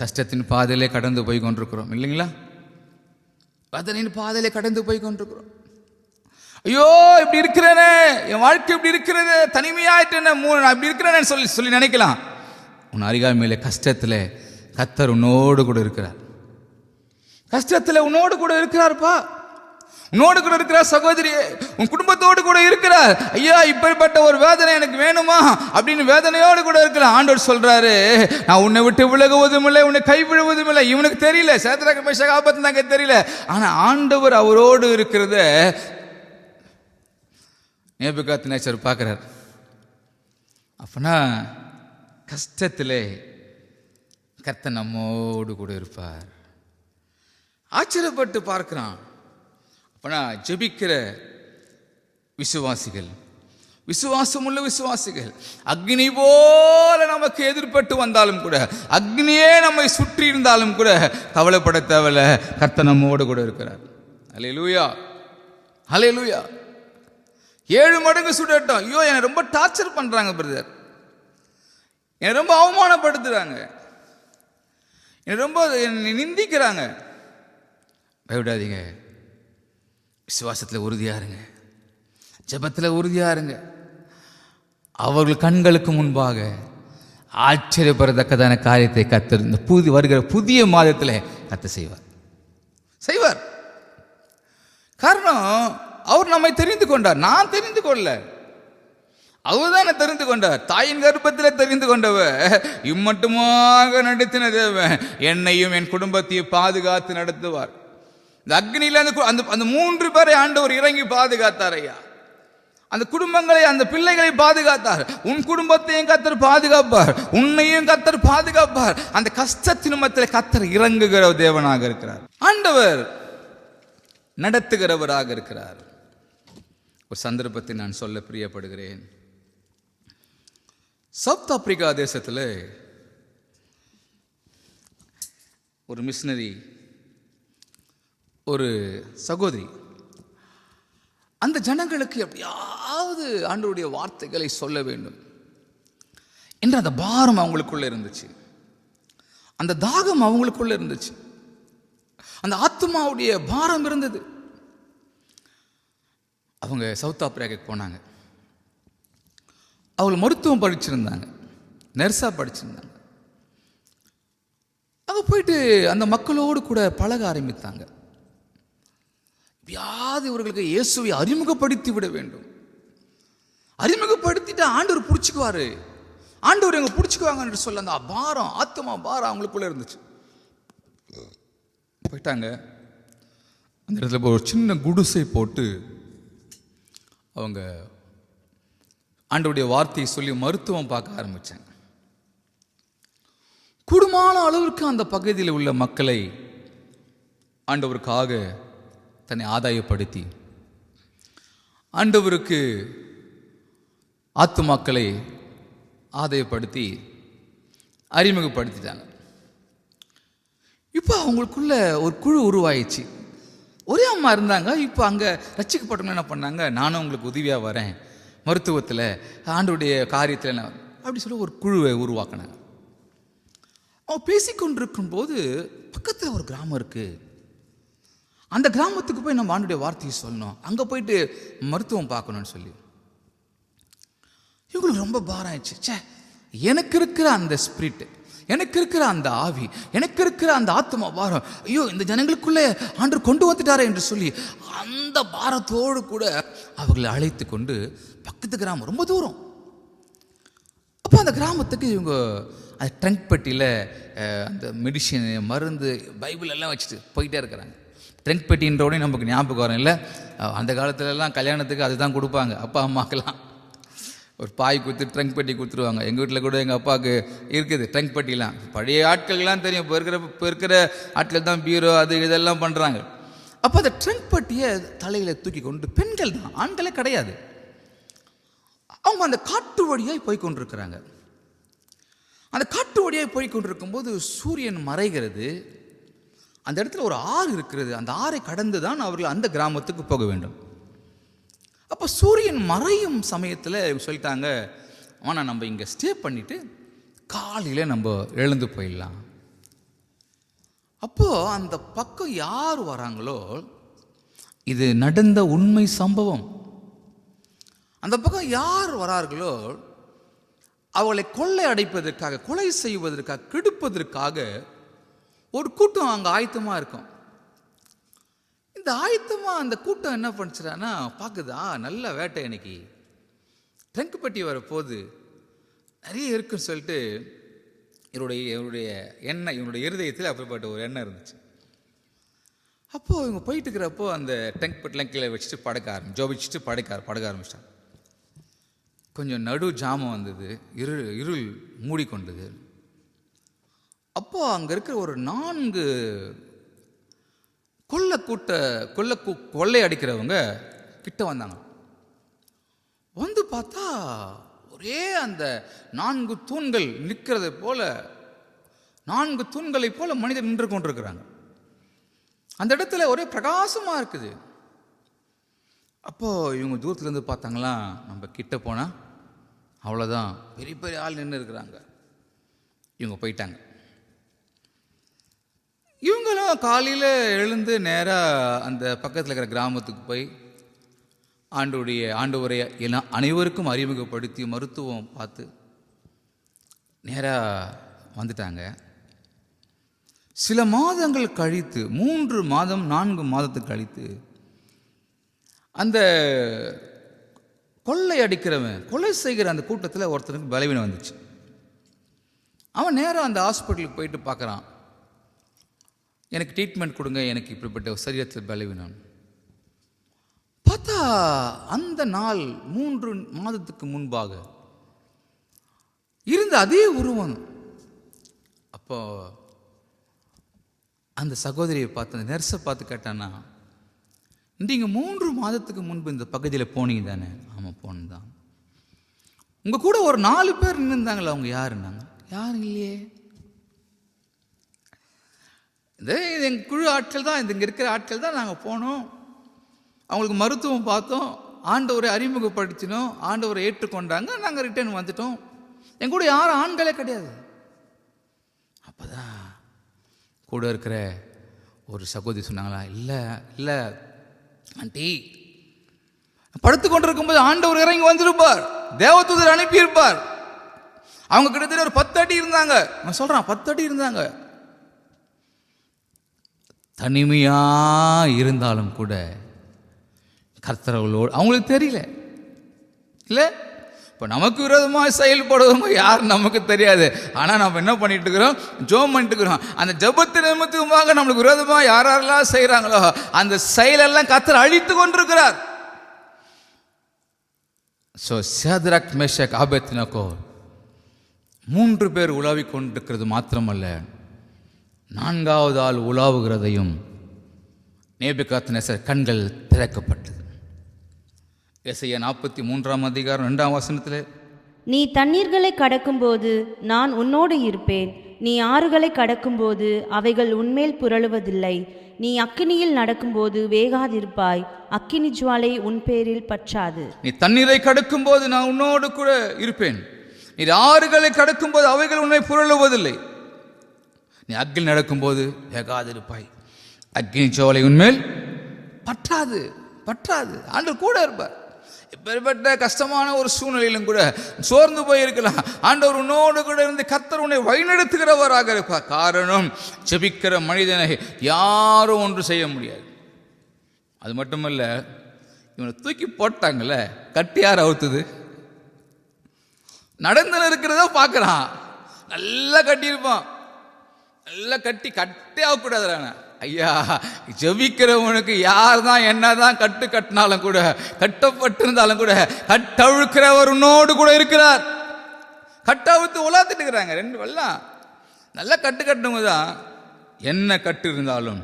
கஷ்டத்தின் பாதையிலே கடந்து போய் கொண்டிருக்கிறோம் இல்லைங்களா? அதனின் பாதையிலே கடந்து போய் கொண்டிருக்கிறோம். ஐயோ, இப்படி இருக்கிறேனே, என் வாழ்க்கை இப்படி இருக்கிறது, தனிமையாயிட்டேன்னு அப்படி இருக்கிறேன்னு சொல்லி சொல்லி நினைக்கலாம். உன் அருகாமையிலே கஷ்டத்தில் கர்த்தர் உன்னோடு கூட இருக்கிறார். கஷ்டத்தில் உன்னோடு கூட இருக்கிறார்ப்பா, உன்னோடு கூட இருக்கிறார். சகோதரியே, உன் குடும்பத்தோடு கூட இருக்கிறார். ஐயா, இப்படிப்பட்ட ஒரு வேதனை எனக்கு வேணுமா அப்படின்னு வேதனையோடு கூட இருக்கலாம். ஆண்டவர் சொல்றாரு, நான் உன்னை விட்டு விலகுவதும் இல்லை, உன்னை கைவிடுவதும் இல்லை. இவனுக்கு தெரியல, சேத்ராக் மேஷாக் ஆபத்நேகோ தெரியல. ஆனா ஆண்டவர் அவரோடு இருக்கிறத நேபுகாத்நேச்சர் பார்க்கிறார். அப்பனா கஷ்டத்திலே கர்த்தர் நம்மோடு கூட இருப்பார். ஆச்சரியப்பட்டு பார்க்கிறான். அப்பனா ஜெபிக்கிற விசுவாசிகள், விசுவாசமுள்ள விசுவாசிகள், அக்னி போல நமக்கு எதிர்பட்டு வந்தாலும் கூட, அக்னியே நம்மை சுற்றி இருந்தாலும் கூட கவலைப்பட தேவையில்ல, கர்த்தர் நம்மோடு கூட இருக்கிறார். அல்லேலூயா, அல்லேலூயா. 7 மடங்கு சுடட்டும். ஐயோ, என்னை ரொம்ப டார்ச்சர் பண்றாங்க பிரதர், என்னை ரொம்ப அவமானப்படுத்துறாங்க, என்னை ரொம்ப நிந்திக்கிறாங்க. பயப்படாதீங்க, விசுவாசத்தில் உறுதியா இருங்க, ஜெபத்தில் உறுதியா இருங்க. அவர்கள் கண்களுக்கு முன்பாக ஆச்சரியப்படத்தக்கதான காரியத்தை கர்த்தர் இந்த வருகிற புதிய மாதத்தில் கர்த்தர் செய்வார். காரணம், அவர் நம்மை தெரிந்து கொண்டார். நான் தெரிந்து கொள்ள, அவர் தான் தெரிந்து கொண்டார். தாயின் கர்ப்பத்தில் தெரிந்து கொண்டவர், இம்மட்டுமாக நடத்தின தேவன் என்னையும் என் குடும்பத்தையும் பாதுகாத்து நடத்துவார். இந்த அக்னியில அந்த 3 பேரை ஆண்டவர் இறங்கி பாதுகாத்தார். ஐயா, அந்த குடும்பங்களை, அந்த பிள்ளைகளை பாதுகாத்தார். உன் குடும்பத்தையும் கர்த்தர் பாதுகாப்பார், உன்னையும் கர்த்தர் பாதுகாப்பார். அந்த கஷ்டத்தின் மத்தியில் கர்த்தர் இறங்குகிற தேவனாக இருக்கிறார். ஆண்டவர் நடத்துகிறவராக இருக்கிறார். ஒரு சந்தர்ப்பத்தை நான் சொல்ல பிரியப்படுகிறேன். சவுத் ஆப்பிரிக்கா தேசத்தில் ஒரு மிஷனரி, ஒரு சகோதரி, அந்த ஜனங்களுக்கு எப்படியாவது ஆண்டவருடைய வார்த்தைகளை சொல்ல வேண்டும் என்ற அந்த பாரம் அவங்களுக்குள்ள இருந்துச்சு, அந்த தாகம் அவங்களுக்குள்ள இருந்துச்சு, அந்த ஆத்மாவுடைய பாரம் இருந்தது. அவங்க சவுத் ஆப்பிரிக்காவுக்கு போனாங்க. அவங்க மருத்துவம் படிச்சிருந்தாங்க, நர்ஸாக படிச்சிருந்தாங்க. அங்கே போயிட்டு அந்த மக்களோடு கூட பழக ஆரம்பித்தாங்க. எப்படியாவது இவர்களுக்கு இயேசுவை அறிமுகப்படுத்தி விட வேண்டும். அறிமுகப்படுத்திட்டு ஆண்டவர் பிடிச்சிக்குவாரு, ஆண்டவர் எங்க பிடிச்சிக்குவாங்க என்று சொல்ல அந்த பாரம், ஆத்மா பாரம் அவங்களுக்குள்ள இருந்துச்சு. போயிட்டாங்க. அந்த இடத்துல ஒரு சின்ன குடிசை போட்டு அவங்க ஆண்டவருடைய வார்த்தையை சொல்லி மருத்துவம் பார்க்க ஆரம்பித்தேன். கூடுமான அளவிற்கு அந்த பகுதியில் உள்ள மக்களை ஆண்டவருக்காக தன்னை ஆதாயப்படுத்தி ஆண்டவருக்கு ஆத்துமாக்களை ஆதாயப்படுத்தி அறிமுகப்படுத்திட்டாங்க. இப்போ அவங்களுக்குள்ள ஒரு குழு உருவாயிடுச்சு. ஒரே அம்மா இருந்தாங்க. இப்போ அங்கே ரட்சிக்கப்பட்டவங்க என்ன பண்ணாங்க, நானும் உங்களுக்கு உதவியாக வரேன், மருத்துவத்தில் ஆண்டவருடைய காரியத்தில் என்ன அப்படி சொல்லி ஒரு குழுவை உருவாக்கினாங்க. அவன் பேசிக்கொண்டிருக்கும் போது பக்கத்தில் ஒரு கிராமம் இருக்குது. அந்த கிராமத்துக்கு போய் நம்ம ஆண்டவருடைய வார்த்தையை சொல்லணும், அங்கே போயிட்டு மருத்துவம் பார்க்கணும்னு சொல்லி இவங்களுக்கு ரொம்ப பாரம் ஆயிடுச்சு. சே, எனக்கு இருக்கிற அந்த ஸ்பிரிட், எனக்கு இருக்கிற அந்த ஆவி, எனக்கு இருக்கிற அந்த ஆத்மா பாரம், ஐயோ இந்த ஜனங்களுக்குள்ளே ஆண்டவர் கொண்டு வந்துட்டாரே என்று சொல்லி அந்த பாரத்தோடு கூட அவர்களை அழைத்து கொண்டு பக்கத்து கிராமம், ரொம்ப தூரம். அப்போ அந்த கிராமத்துக்கு இவங்க அந்த ட்ரங்க் பெட்டியில் அந்த மெடிசின், மருந்து, பைபிள் எல்லாம் வச்சுட்டு போயிட்டே இருக்கிறாங்க. ட்ரங்க் பெட்டின்றோடனே நமக்கு ஞாபகம் வரும் இல்லை, அந்த காலத்துலலாம் கல்யாணத்துக்கு அதுதான் கொடுப்பாங்க. அப்பா அம்மாக்கெல்லாம் ஒரு பாய் கொடுத்து ட்ரங்க் பெட்டி கொடுத்துருவாங்க. எங்கள் வீட்டில் கூட எங்கள் அப்பாவுக்கு இருக்குது ட்ரங்க் பெட்டிலாம். பழைய ஆட்கள்லாம் தெரியும், இப்போ இருக்கிற ஆட்கள் தான் பீரோ அது இதெல்லாம் பண்ணுறாங்க. அப்போ அந்த ட்ரங்க் பெட்டியை தலையில் தூக்கி கொண்டு பெண்கள் தான், ஆண்களே கிடையாது, அவங்க அந்த காட்டு வழியாக போய் கொண்டிருக்கிறாங்க. அந்த காட்டு வழியாக போய் கொண்டிருக்கும்போது சூரியன் மறைகிறது. அந்த இடத்துல ஒரு ஆறு இருக்கிறது. அந்த ஆறை கடந்து தான் அவர்கள் அந்த கிராமத்துக்கு போக வேண்டும். அப்போ சூரியன் மறையும் சமயத்தில் சொல்லிட்டாங்க, ஆனால் நம்ம இங்கே ஸ்டே பண்ணிவிட்டு காலையில் நம்ம எழுந்து போயிடலாம். அப்போது அந்த பக்கம் யார் வராங்களோ, இது நடந்த உண்மை சம்பவம், அந்த பக்கம் யார் வரார்களோ அவளை கொள்ளை அடைப்பதற்காக, கொலை செய்வதற்காக, கெடுப்பதற்காக ஒரு கூட்டம் அங்கே ஆயத்தமாக இருக்கும். இந்த ஆயத்தமாக அந்த கூட்டம் என்ன பண்ணிச்சுட்டான்னா, பார்க்குதா நல்ல வேட்டை, இன்னைக்கு ட்ரங்க் பெட்டி வர போது நிறைய இருக்குன்னு சொல்லிட்டு இவருடைய எண்ணெய், இவனுடைய இருதயத்தில் அப்படிப்பட்ட ஒரு எண்ணம் இருந்துச்சு. அப்போது இவங்க போயிட்டு இருக்கிறப்போ அந்த ட்ரங்க் பெட்டிலாம் கீழே வச்சுட்டு ஜோபிச்சுட்டு படுக்க ஆரம்பிச்சிட்டாங்க. கொஞ்சம் நடு ஜாமம் வந்தது, இருள் மூடிக்கொண்டது. அப்போது அங்கே இருக்கிற ஒரு 4 கொள்ளை அடிக்கிறவங்க கிட்ட வந்தாங்க. வந்து பார்த்தா ஒரே அந்த 4 தூண்கள் நிற்கிறத போல, 4 தூண்களை போல மனிதர் நின்று கொண்டிருக்கிறாங்க. அந்த இடத்துல ஒரே பிரகாசமாக இருக்குது. அப்போது இவங்க தூரத்துலேருந்து பார்த்தாங்களா, நம்ம கிட்ட போனால் அவ்வளோதான், பெரிய பெரிய ஆள் நின்று இருக்கிறாங்க. இவங்க போயிட்டாங்க. இவங்களும் காலையில் எழுந்து நேராக அந்த பக்கத்தில் இருக்கிற கிராமத்துக்கு போய் ஆண்டவரை எல்லாம் அனைவருக்கும் அறிமுகப்படுத்தி மருத்துவம் பார்த்து நேராக வந்துட்டாங்க. சில மாதங்கள் கழித்து, 3 மாதம் 4 மாதத்துக்கு கழித்து அந்த கொள்ளை அடிக்கிறவன், கொலை செய்கிற அந்த கூட்டத்தில் ஒருத்தனுக்கு பலவீனம் வந்துச்சு. அவன் நேராக அந்த ஹாஸ்பிட்டலுக்கு போயிட்டு பார்க்குறான், எனக்கு ட்ரீட்மெண்ட் கொடுங்க, எனக்கு இப்படிப்பட்ட சரீரத்தில் பலவீனம். பார்த்தா அந்த நாள் 3 மாதத்துக்கு முன்பாக இருந்த அதே உருவம். அப்போ அந்த சகோதரியை பார்த்து, அந்த நர்ஸை பார்த்து கேட்டானா, நீங்கள் 3 மாதத்துக்கு முன்பு இந்த பகுதியில் போனீங்க தானே? ஆமாம், போனது தான். உங்கள் கூட ஒரு 4 பேர் நின்றுந்தாங்களே, அவங்க யாருன்னாங்க. யாரும் இல்லையே, இது எங்கள் குழு ஆட்கள் தான், இங்கே இருக்கிற ஆட்கள் தான். நாங்கள் போனோம், அவங்களுக்கு மருத்துவம் பார்த்தோம், ஆண்டவரை அறிமுகப்படுத்தினோம், ஆண்டவரை ஏற்றுக்கொண்டாங்க, நாங்கள் ரிட்டர்ன் வந்துட்டோம். என் கூட யாரும் ஆண்களே கிடையாது. அப்போ தான் கூட இருக்கிற ஒரு சகோதரி சொன்னாங்களா, இல்லை ஆண்டி, படுத்து கொண்டிருக்கும்போது ஆண்டவர் இறங்கி வந்திருப்பார், தேவதூதர் அனுப்பியிருப்பார். அவங்க கிட்டத்தட்ட ஒரு 10 அடி இருந்தாங்க. நான் சொல்கிறேன், 10 அடி இருந்தாங்க. தனிமையா இருந்தாலும் கூட கர்த்தரவளோடு, அவங்களுக்கு தெரியல இல்லை. இப்போ நமக்கு விரோதமாக செயல்படுவவங்க யார் நமக்கு தெரியாது. ஆனால் நம்ம என்ன பண்ணிட்டு இருக்கிறோம், ஜெபம் பண்ணிட்டு இருக்கிறோம். அந்த ஜெபத்தின் நிமித்தமாக நம்மளுக்கு விரோதமாக யாரெல்லாம் செய்கிறாங்களோ அந்த செயலெல்லாம் கர்த்தர் அழித்து கொண்டிருக்கிறார். ஸோ சேத்ராக் மேஷாக் ஆபேத்நேகோ 3 பேர் உலாவிக் கொண்டிருக்கிறது மாத்திரமல்ல, 4வது ஆள் உலாவுகிறதையும் நேபுகாத்நேசர் கண்கள் திறக்கப்பட்டது. எசையா 43 அதிகாரம் 2ஆம் வசனத்திலே, நீ தண்ணீர்களை கடக்கும்போது நான் உன்னோடு இருப்பேன், நீ ஆறுகளை கடக்கும்போது அவைகள் உன்மேல் புரளுவதில்லை, நீ அக்கினியில் நடக்கும்போது வேகாதிருப்பாய், அக்கினி ஜுவாலை உன் பேரில் பற்றாது. நீ தண்ணீரை கடக்கும்போது நான் உன்னோடு கூட இருப்பேன், நீ ஆறுகளை கடக்கும்போது அவைகள் உன்னை புரளுவதில்லை, நீ அக்கினி நடக்கும்போது வேகாதிருப்பாய், அக்கினி ஜுவாலை உன்மேல் பற்றாது. ஆண்டவர் கூட இருப்பார். இப்பேற்பட்ட கஷ்டமான ஒரு சூழ்நிலையிலும் கூட சோர்ந்து போயிருக்கலாம், ஆண்டவர் உன்னோடு கூட இருந்து கர்த்தர் உன்னை வழிநடத்துகிறவராக இருப்பார். காரணம், ஜெபிக்கிற மனிதனை யாரும் ஒன்று செய்ய முடியாது. அது மட்டுமல்ல, இவனை தூக்கி போட்டாங்கல்ல, கட்டி யார் அவுத்துது? நடந்து இருக்கிறதா பார்க்குறான், நல்லா கட்டியிருப்பான், நல்லா கட்டே ஆகக்கூடாது. ஐயா, ஜெபிக்கிறவனுக்கு யார் தான் என்னதான் கட்டினாலும் கூட, கட்டப்பட்டிருந்தாலும் கூட கட்டவிழ்க்கிறவர் உன்னோடு கூட இருக்கிறார். கட்டவிழ்த்து உலாத்திட்டு இருக்கிறாங்க 2 வெள்ளம் நல்லா கட்டுங்க தான். என்ன கட்டு இருந்தாலும்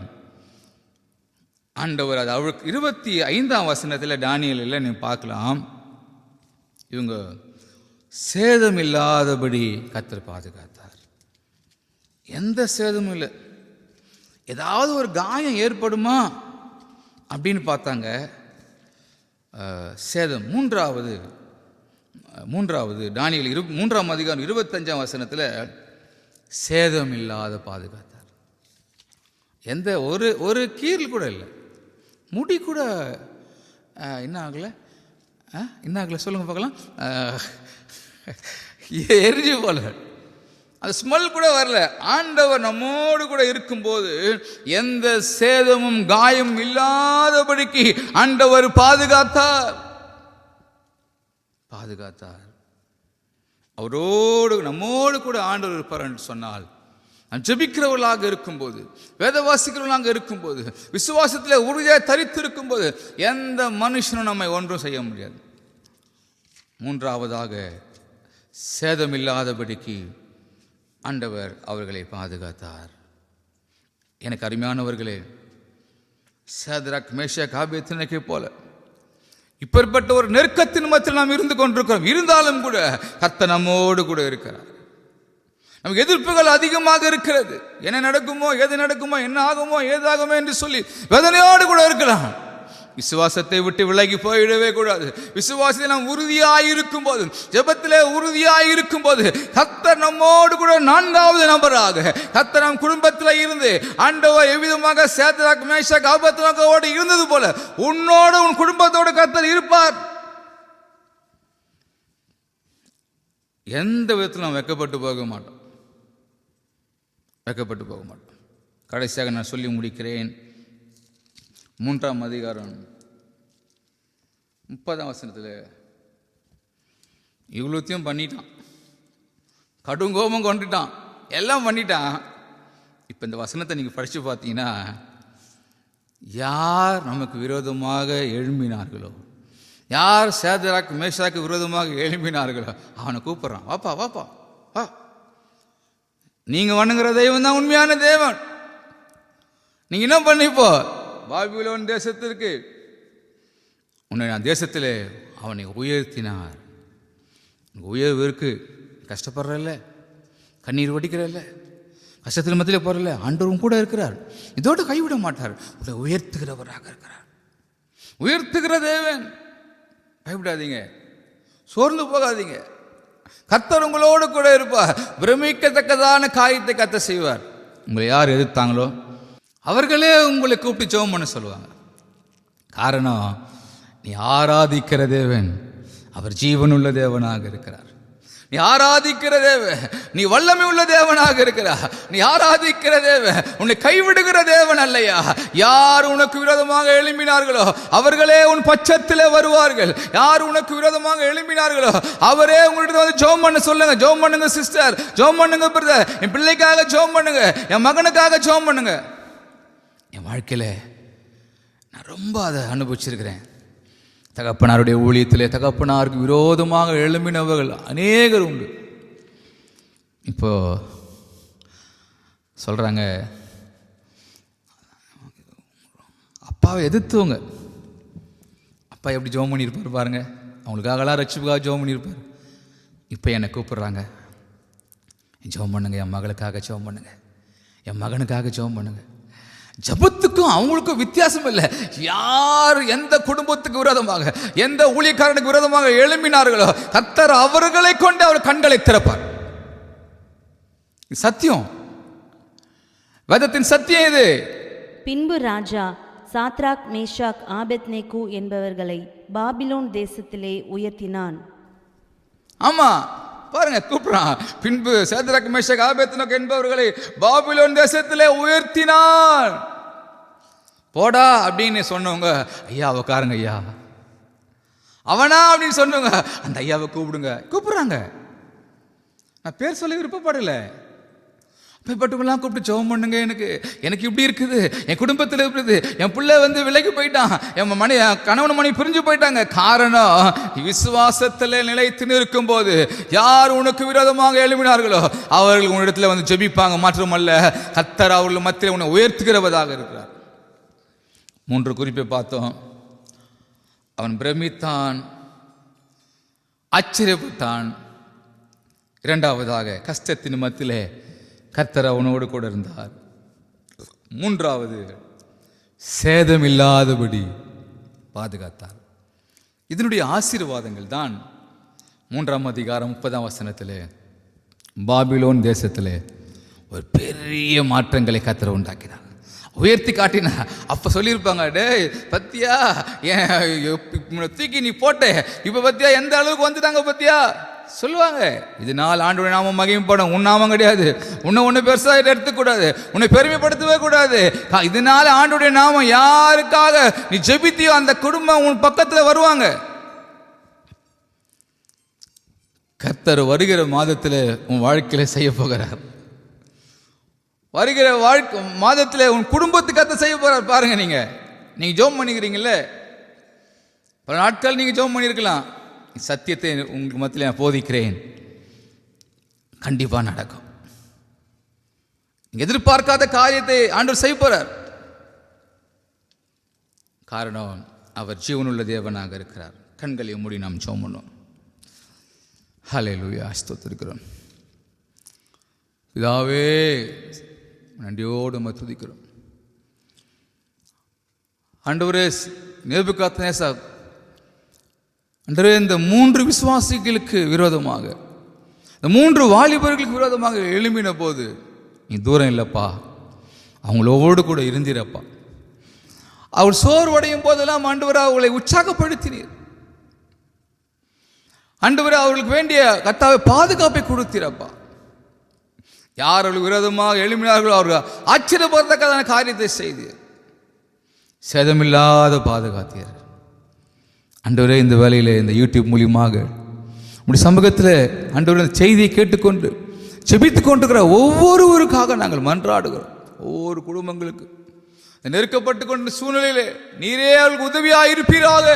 ஆண்டவர் அது அவளுக்கு 25ஆம் வசனத்தில் தானியேலில் நீ பார்க்கலாம், இவங்க சேதம் இல்லாதபடி கர்த்தர் பாதுகாத்தார். எந்த சேதமும் இல்லை. ஏதாவது ஒரு காயம் ஏற்படுமா அப்படின்னு பார்த்தாங்க. சேதம் மூன்றாவது தானியேல் 3ஆம் அதிகாரம் 25ஆம் வசனத்தில் சேதம் இல்லாத பாதுகாத்தார். எந்த ஒரு கீரல் கூட இல்லை, முடி கூட என்ன ஆகலை சொல்லுங்க பார்க்கலாம், எரிஞ்சு போல, அந்த ஸ்மெல் கூட வரல. ஆண்டவர் நம்மோடு கூட இருக்கும்போது எந்த சேதமும் காயம் இல்லாதபடிக்கு ஆண்டவர் பாதுகாத்தார். அவரோடு நம்மோடு கூட ஆண்டவர் இருப்பார் என்று சொன்னால், ஜெபிக்கிறவர்களாக இருக்கும்போது, வேதவாசிக்கிறவர்களாக இருக்கும்போது, விசுவாசத்தில் உறுதியாக தரித்து இருக்கும்போது எந்த மனுஷனும் நம்மை ஒன்றும் செய்ய முடியாது. 3வதாக சேதமில்லாதபடிக்கு ஆண்டவர் அவர்களை பாதுகாத்தார். எனக்கு அருமையானவர்களே, சேத்ராக் மேஷாக் ஆபேத்நேகோ போல இப்பேற்பட்ட ஒரு நெருக்கத்தின் மத்தியில் நாம் இருந்து கொண்டிருக்கிறோம். இருந்தாலும் கூட கர்த்தர் நம்மோடு கூட இருக்கிறார். நமக்கு எதிர்ப்புகள் அதிகமாக இருக்கிறது. என்ன நடக்குமோ, எது நடக்குமோ, என்ன ஆகுமோ, ஏதாகுமோ என்று சொல்லி வேதனையோடு கூட இருக்கலாம். விசுவாசத்தை விட்டு விலகி போயிடவே கூடாது. விசுவாசத்தில் நாம் உறுதியாயிருக்கும் போது, ஜெபத்திலே உறுதியாயிருக்கும் போது கர்த்தர் நம்மோடு கூட 4வது நபராக கர்த்தர் நம் குடும்பத்தில் இருந்து ஆண்டவர் எவ்விதமாக சேத்ராக் மேஷாக் ஆபேத்நேகோவோடு இருந்தது போல உன்னோடு உன் குடும்பத்தோடு கர்த்தர் இருப்பார். எந்த விதத்தில் நாம் வெட்கப்பட்டு போக மாட்டோம். கடைசியாக நான் சொல்லி முடிக்கிறேன். 3ஆம் அதிகாரம் 30ஆம் வசனத்தில் இவ்வளோத்தையும் பண்ணிட்டான், கடுங்கோபம் கொண்டுட்டான், எல்லாம் பண்ணிட்டான். இப்போ இந்த வசனத்தை நீங்கள் படித்து பார்த்தீங்கன்னா, யார் நமக்கு விரோதமாக எழும்பினார்களோ, யார் சேத்ராக் மேஷாக்கு விரோதமாக எழும்பினார்களோ அவனை கூப்பிட்றான், வாப்பா வா, நீங்கள் வணங்குற தெய்வம் தான் உண்மையான தேவன். நீங்கள் என்ன பண்ணிப்போ, பாபிலோன் தேசத்திற்கு உன்னை நான் தேசத்தில் அவனை உயர்த்தினார். உயர்வு இருக்கு, கஷ்டப்படுறல்ல, கண்ணீர் வடிக்கிறல்ல, கஷ்டத்தில் மத்தியில் போறல, ஆண்டவரும் கூட இருக்கிறார். இதோடு கைவிட மாட்டார். உன்னை உயர்த்துகிறவராக இருக்கிறார். உயர்த்துகிற தேவன். பயப்படாதீங்க, சோர்ந்து போகாதீங்க. கர்த்தர் உங்களோடு கூட இருப்பார். பிரமிக்கத்தக்கதான காரியத்தை கர்த்தர் செய்வார். உங்களை யார் எதிர்த்தாங்களோ அவர்களே உங்களை கூப்பிட்டு ஜெபம் பண்ண சொல்லுவாங்க. காரணம், நீ ஆராதிக்கிற தேவன் அவர் ஜீவனுள்ள தேவனாக இருக்கிறார். நீ ஆராதிக்கிற தேவன், நீ வல்லமை உள்ள தேவனாக இருக்கிறார். நீ ஆராதிக்கிற தேவன் உன்னை கைவிடுகிற தேவன் அல்லையா. யார் உனக்கு விரோதமாக எழும்பினார்களோ அவர்களே உன் பட்சத்திலே வருவார்கள். யார் உனக்கு விரோதமாக எழும்பினார்களோ அவரே உங்கள்கிட்ட வந்து ஜெபம் பண்ண சொல்லுங்க. ஜெபம் பண்ணுங்க சிஸ்டர், ஜெபம் பண்ணுங்க பிரதர், என் பிள்ளைக்காக ஜெபம் பண்ணுங்க, என் மகனுக்காக ஜெபம் பண்ணுங்க. என் வாழ்க்கையில் நான் ரொம்ப அதை அனுபவிச்சிருக்கிறேன். தகப்பனாருடைய ஊழியத்திலே தகப்பனாருக்கு விரோதமாக எழும்பினவர்கள் அநேகர் உண்டு. இப்போ சொல்கிறாங்க, அப்பாவை எதிர்த்துவங்க. அப்பா எப்படி ஜெபம் பண்ணியிருப்பார் பாருங்க, அவங்களுக்காகலாம் ரட்சிப்புக்காக ஜெபம் பண்ணியிருப்பார். இப்போ என்னை கூப்பிட்றாங்க, ஜெபம் பண்ணுங்க, என் மகளுக்காக ஜெபம் பண்ணுங்க, என் மகனுக்காக ஜெபம் பண்ணுங்க. ஜபத்துக்கும் அவங்களுக்கும் வித்தியாசம் இல்லை. யார் எந்த குடும்பத்துக்கு விரோதமாக, எந்த ஊழியக்காரனுக்கு விரோதமாக எழும்பினார்களோ கர்த்தர் அவர்களை கொண்டு அவர் கண்களை திறப்பார். சத்தியம், வேதத்தின் சத்தியம் இது. பின்பு ராஜா சாத்ராக், மேஷாக், ஆபேத்நேகோ என்பவர்களை பாபிலோன் தேசத்திலே உயர்த்தினான். ஆமா பாருங்க, கூப்பிடுறான். பின்பு சாத்ராக், மேஷாக், ஆபேத்நேகோ என்பவர்களை பாபிலோன் தேசத்திலே உயர்த்தினான். போடா அப்படின்னு சொன்னவங்க, ஐயா உட்காருங்க ஐயா, அவனா அப்படின்னு சொன்னவங்க, அந்த ஐயாவை கூப்பிடுறாங்க. நான் பேர் சொல்ல விருப்பப்படலை. பட்டுக்கெல்லாம் கூப்பிட்டு ஜெபம் பண்ணுங்க, எனக்கு இப்படி இருக்குது, என் குடும்பத்தில் இருக்குது, என் பிள்ளை விலைக்கு போயிட்டான், என் கணவன் மணி பிரிஞ்சு போயிட்டாங்க. காரணம், விசுவாசத்தில் நிலைத்து நிற்கும் போது யார் உனக்கு விரோதமாக எழுப்பினார்களோ அவர்கள் உன்னிடத்தில் ஜெபிப்பாங்க. மாற்றமல்ல, கர்த்தர் அவர்கள் மத்தியில் உன்னை உயர்த்துகிறவதாக இருக்கிறார். 3 குறிப்பை பார்த்தோம். அவன் பிரமித்தான், ஆச்சரியப்பட்டான். 2வது, கஷ்டத்தின் மத்தியிலே கர்த்தர் அவனோடு கூட இருந்தார். 3வது, சேதமில்லாதபடி பாதுகாத்தார். இதனுடைய ஆசீர்வாதங்கள் தான் 3ஆம் அதிகாரம் 30ஆம் வசனத்திலே பாபிலோன் தேசத்திலே ஒரு பெரிய மாற்றங்களை கர்த்தர் உண்டாக்கினார், உயர்த்தி காட்டினார். அப்போ சொல்லியிருப்பாங்க, டே பத்தியா தூக்கி நீ போட்ட, இப்போ பத்தியா எந்த அளவுக்கு வந்துட்டாங்க பத்தியா சொல்லுவாங்க. இதனால் ஆண்டவருடைய நாமம் மகிமைப்படும். உன் நாமம் கிடையாது, உன்னை பெருசாக எடுத்துக்கூடாது, உன்னை பெருமைப்படுத்தவே கூடாது. இதனால ஆண்டவருடைய நாமம் யாருக்காக நீ ஜெபித்தியோ அந்த குடும்பம் உன் பக்கத்தில் வருவாங்க. கர்த்தர் வருகிற மாதத்தில் உன் வாழ்க்கையில செய்ய போகிறார். வருகிற மாதத்தில் உன் குடும்பத்துக்கு கர்த்தர் செய்ய போறார். பாருங்க, நீங்க ஜெபம் பண்ணிக்கிறீங்கல்ல, பல நாட்கள் நீங்க ஜெபம் பண்ணியிருக்கலாம். சத்தியத்தை உங்களுக்கு மத்தியில் நான் போதிக்கிறேன், கண்டிப்பாக நடக்கும். எதிர்பார்க்காத காரியத்தை ஆண்டவர் செய்ய போறார். காரணம், அவர் ஜீவனுள்ள தேவனாக இருக்கிறார். கண்களை மூடி நாம் ஜெபம் பண்ணுவோம். ஹல்லேலூயா, ஸ்தோத்திரிக்கிறோம். பிதாவே, நன்றியோடு நம்ம துதிக்கிறோம். ஆண்டவரே, நேபுகாத்நேசார் இந்த 3 விசுவாசிகளுக்கு விரோதமாக, இந்த 3 வாலிபர்களுக்கு விரோதமாக எழும்பின போது நீ தூரம் இல்லைப்பா, அவங்களோடு கூட இருந்திரப்பா. அவர் சோர்வடையும் போதெல்லாம் ஆண்டவரே அவர்களை உற்சாகப்படுத்தினீர். ஆண்டவரே அவர்களுக்கு வேண்டிய கர்த்தாவே பாதுகாப்பை கொடுத்தீரப்பா. யார் அவர்களுக்கு விரோதமாக எழும்பினார்களோ அவர்கள் ஆச்சரியப்படத்தக்கதான காரியத்தை செய்தீர். சேதமில்லாத பாதுகாத்தீர். ஆண்டவரே, இந்த வேலையில் இந்த யூடியூப் மூலியமாக உங்களுடைய சமூகத்தில் ஆண்டவரே செய்தியை கேட்டுக்கொண்டு ஜெபித்து கொண்டிருக்கிற ஒவ்வொருவருக்காக நாங்கள் மன்றாடுகிறோம். ஒவ்வொரு குடும்பங்களுக்கு நெருக்கப்பட்டு கொண்ட சூழ்நிலையிலே நீரே அவர்களுக்கு உதவியாக இருப்பீராக,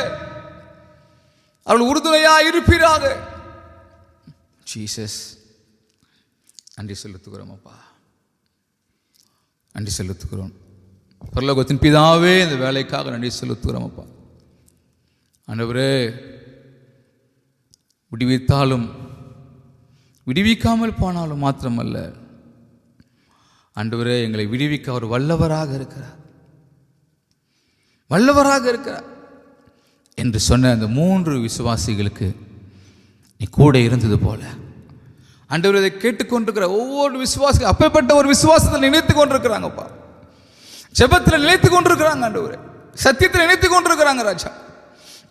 அவர்கள் உறுதுணையாக இருப்பீராக. ஜீசஸ், நன்றி செலுத்துகிறோம் அப்பா, நன்றி செலுத்துகிறோம். பரலோகத்தின் பிதாவே, இந்த வேலைக்காக நன்றி செலுத்துகிறோம் அப்பா. ஆண்டவரே, விடுவித்தாலும் விடுவிக்காமல் போனாலும் மாத்திரமல்ல, ஆண்டவரே எங்களை விடுவிக்க அவர் வல்லவராக இருக்கிறார், வல்லவராக இருக்கிறார் என்று சொன்ன அந்த 3 விசுவாசிகளுக்கு நீ கூட இருந்தது போல ஆண்டவரே, இதை கேட்டுக்கொண்டிருக்கிற ஒவ்வொரு விசுவாசிகள் அப்பேற்பட்ட ஒரு விசுவாசத்தை நினைத்து கொண்டிருக்கிறாங்கப்பா. ஜெபத்தில் நினைத்து கொண்டிருக்கிறாங்க ஆண்டவரே, சத்தியத்தில் நினைத்து கொண்டிருக்கிறாங்க ராஜா.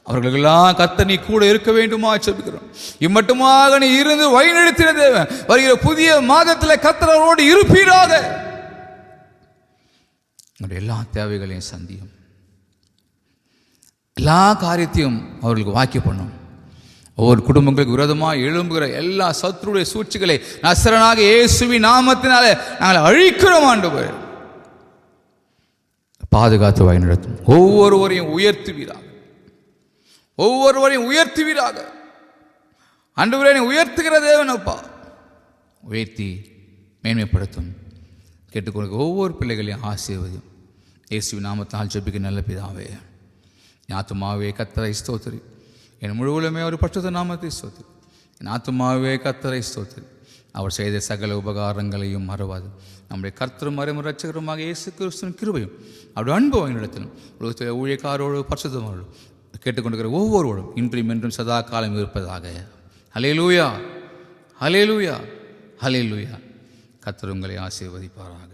அவர்களுக்கெல்லாம் கர்த்தர் நீ கூட இருக்க வேண்டுமா ஜெபிக்கிறோம். இம்மட்டுமாக நீ இருந்து வழிநடத்தின தேவன், வருகிற புதிய மாதத்தில் கர்த்தரோடு இருப்பீராக. எல்லா தேவைகளையும் சந்தியும், எல்லா காரியத்தையும் அவர்களுக்கு வாக்கிய பண்ணும். ஒவ்வொரு குடும்பங்களுக்கு விரோதமாக எழும்புகிற எல்லா சத்துருடைய சூழ்ச்சிகளை நசரனாக இயேசுவின் நாமத்தினாலே நாங்கள் அழிக்கிறோம். ஆண்டவரே, பாதுகாத்து வழிநடத்தும், ஒவ்வொருவரையும் உயர்த்துவீராக, ஒவ்வொருவரையும் உயர்த்துவீராக. ஆண்டவரே, உயர்த்துகிற தேவனப்பா, உயர்த்தி மேன்மைப்படுத்தும். கேட்டுக்கொண்டு ஒவ்வொரு பிள்ளைகளையும் ஆசீர்வதியும். இயேசுவின் நாமத்தால் ஜெபிக்க நல்ல பிதாவே. என் ஆத்துமாவே கர்த்தரை ஸ்தோத்திரி, என் முழுவதுமே ஒரு பரிசுத்த நாமத்தை ஸ்தோத்திரி. என் ஆத்துமாவே கர்த்தரை ஸ்தோத்திரி, அவர் செய்த சகல உபகாரங்களையும் மறவாது. நம்முடைய கர்த்தரும் மறைமுறை இரட்சகருமாக இயேசு கிறிஸ்துவின் கிருபையும் அவருடைய அன்பு இடத்திலும் உலகத்தில் ஊழியக்காரோடு பரிசுத்தமானோடு கேட்டுக்கொண்டிருக்கிற ஒவ்வொருவரும் இன்றும் என்றும் சதா காலம் இருப்பதாக. ஹல்லேலூயா, ஹல்லேலூயா, ஹல்லேலூயா. கர்த்தர் உங்களை ஆசீர்வதிப்பாராக.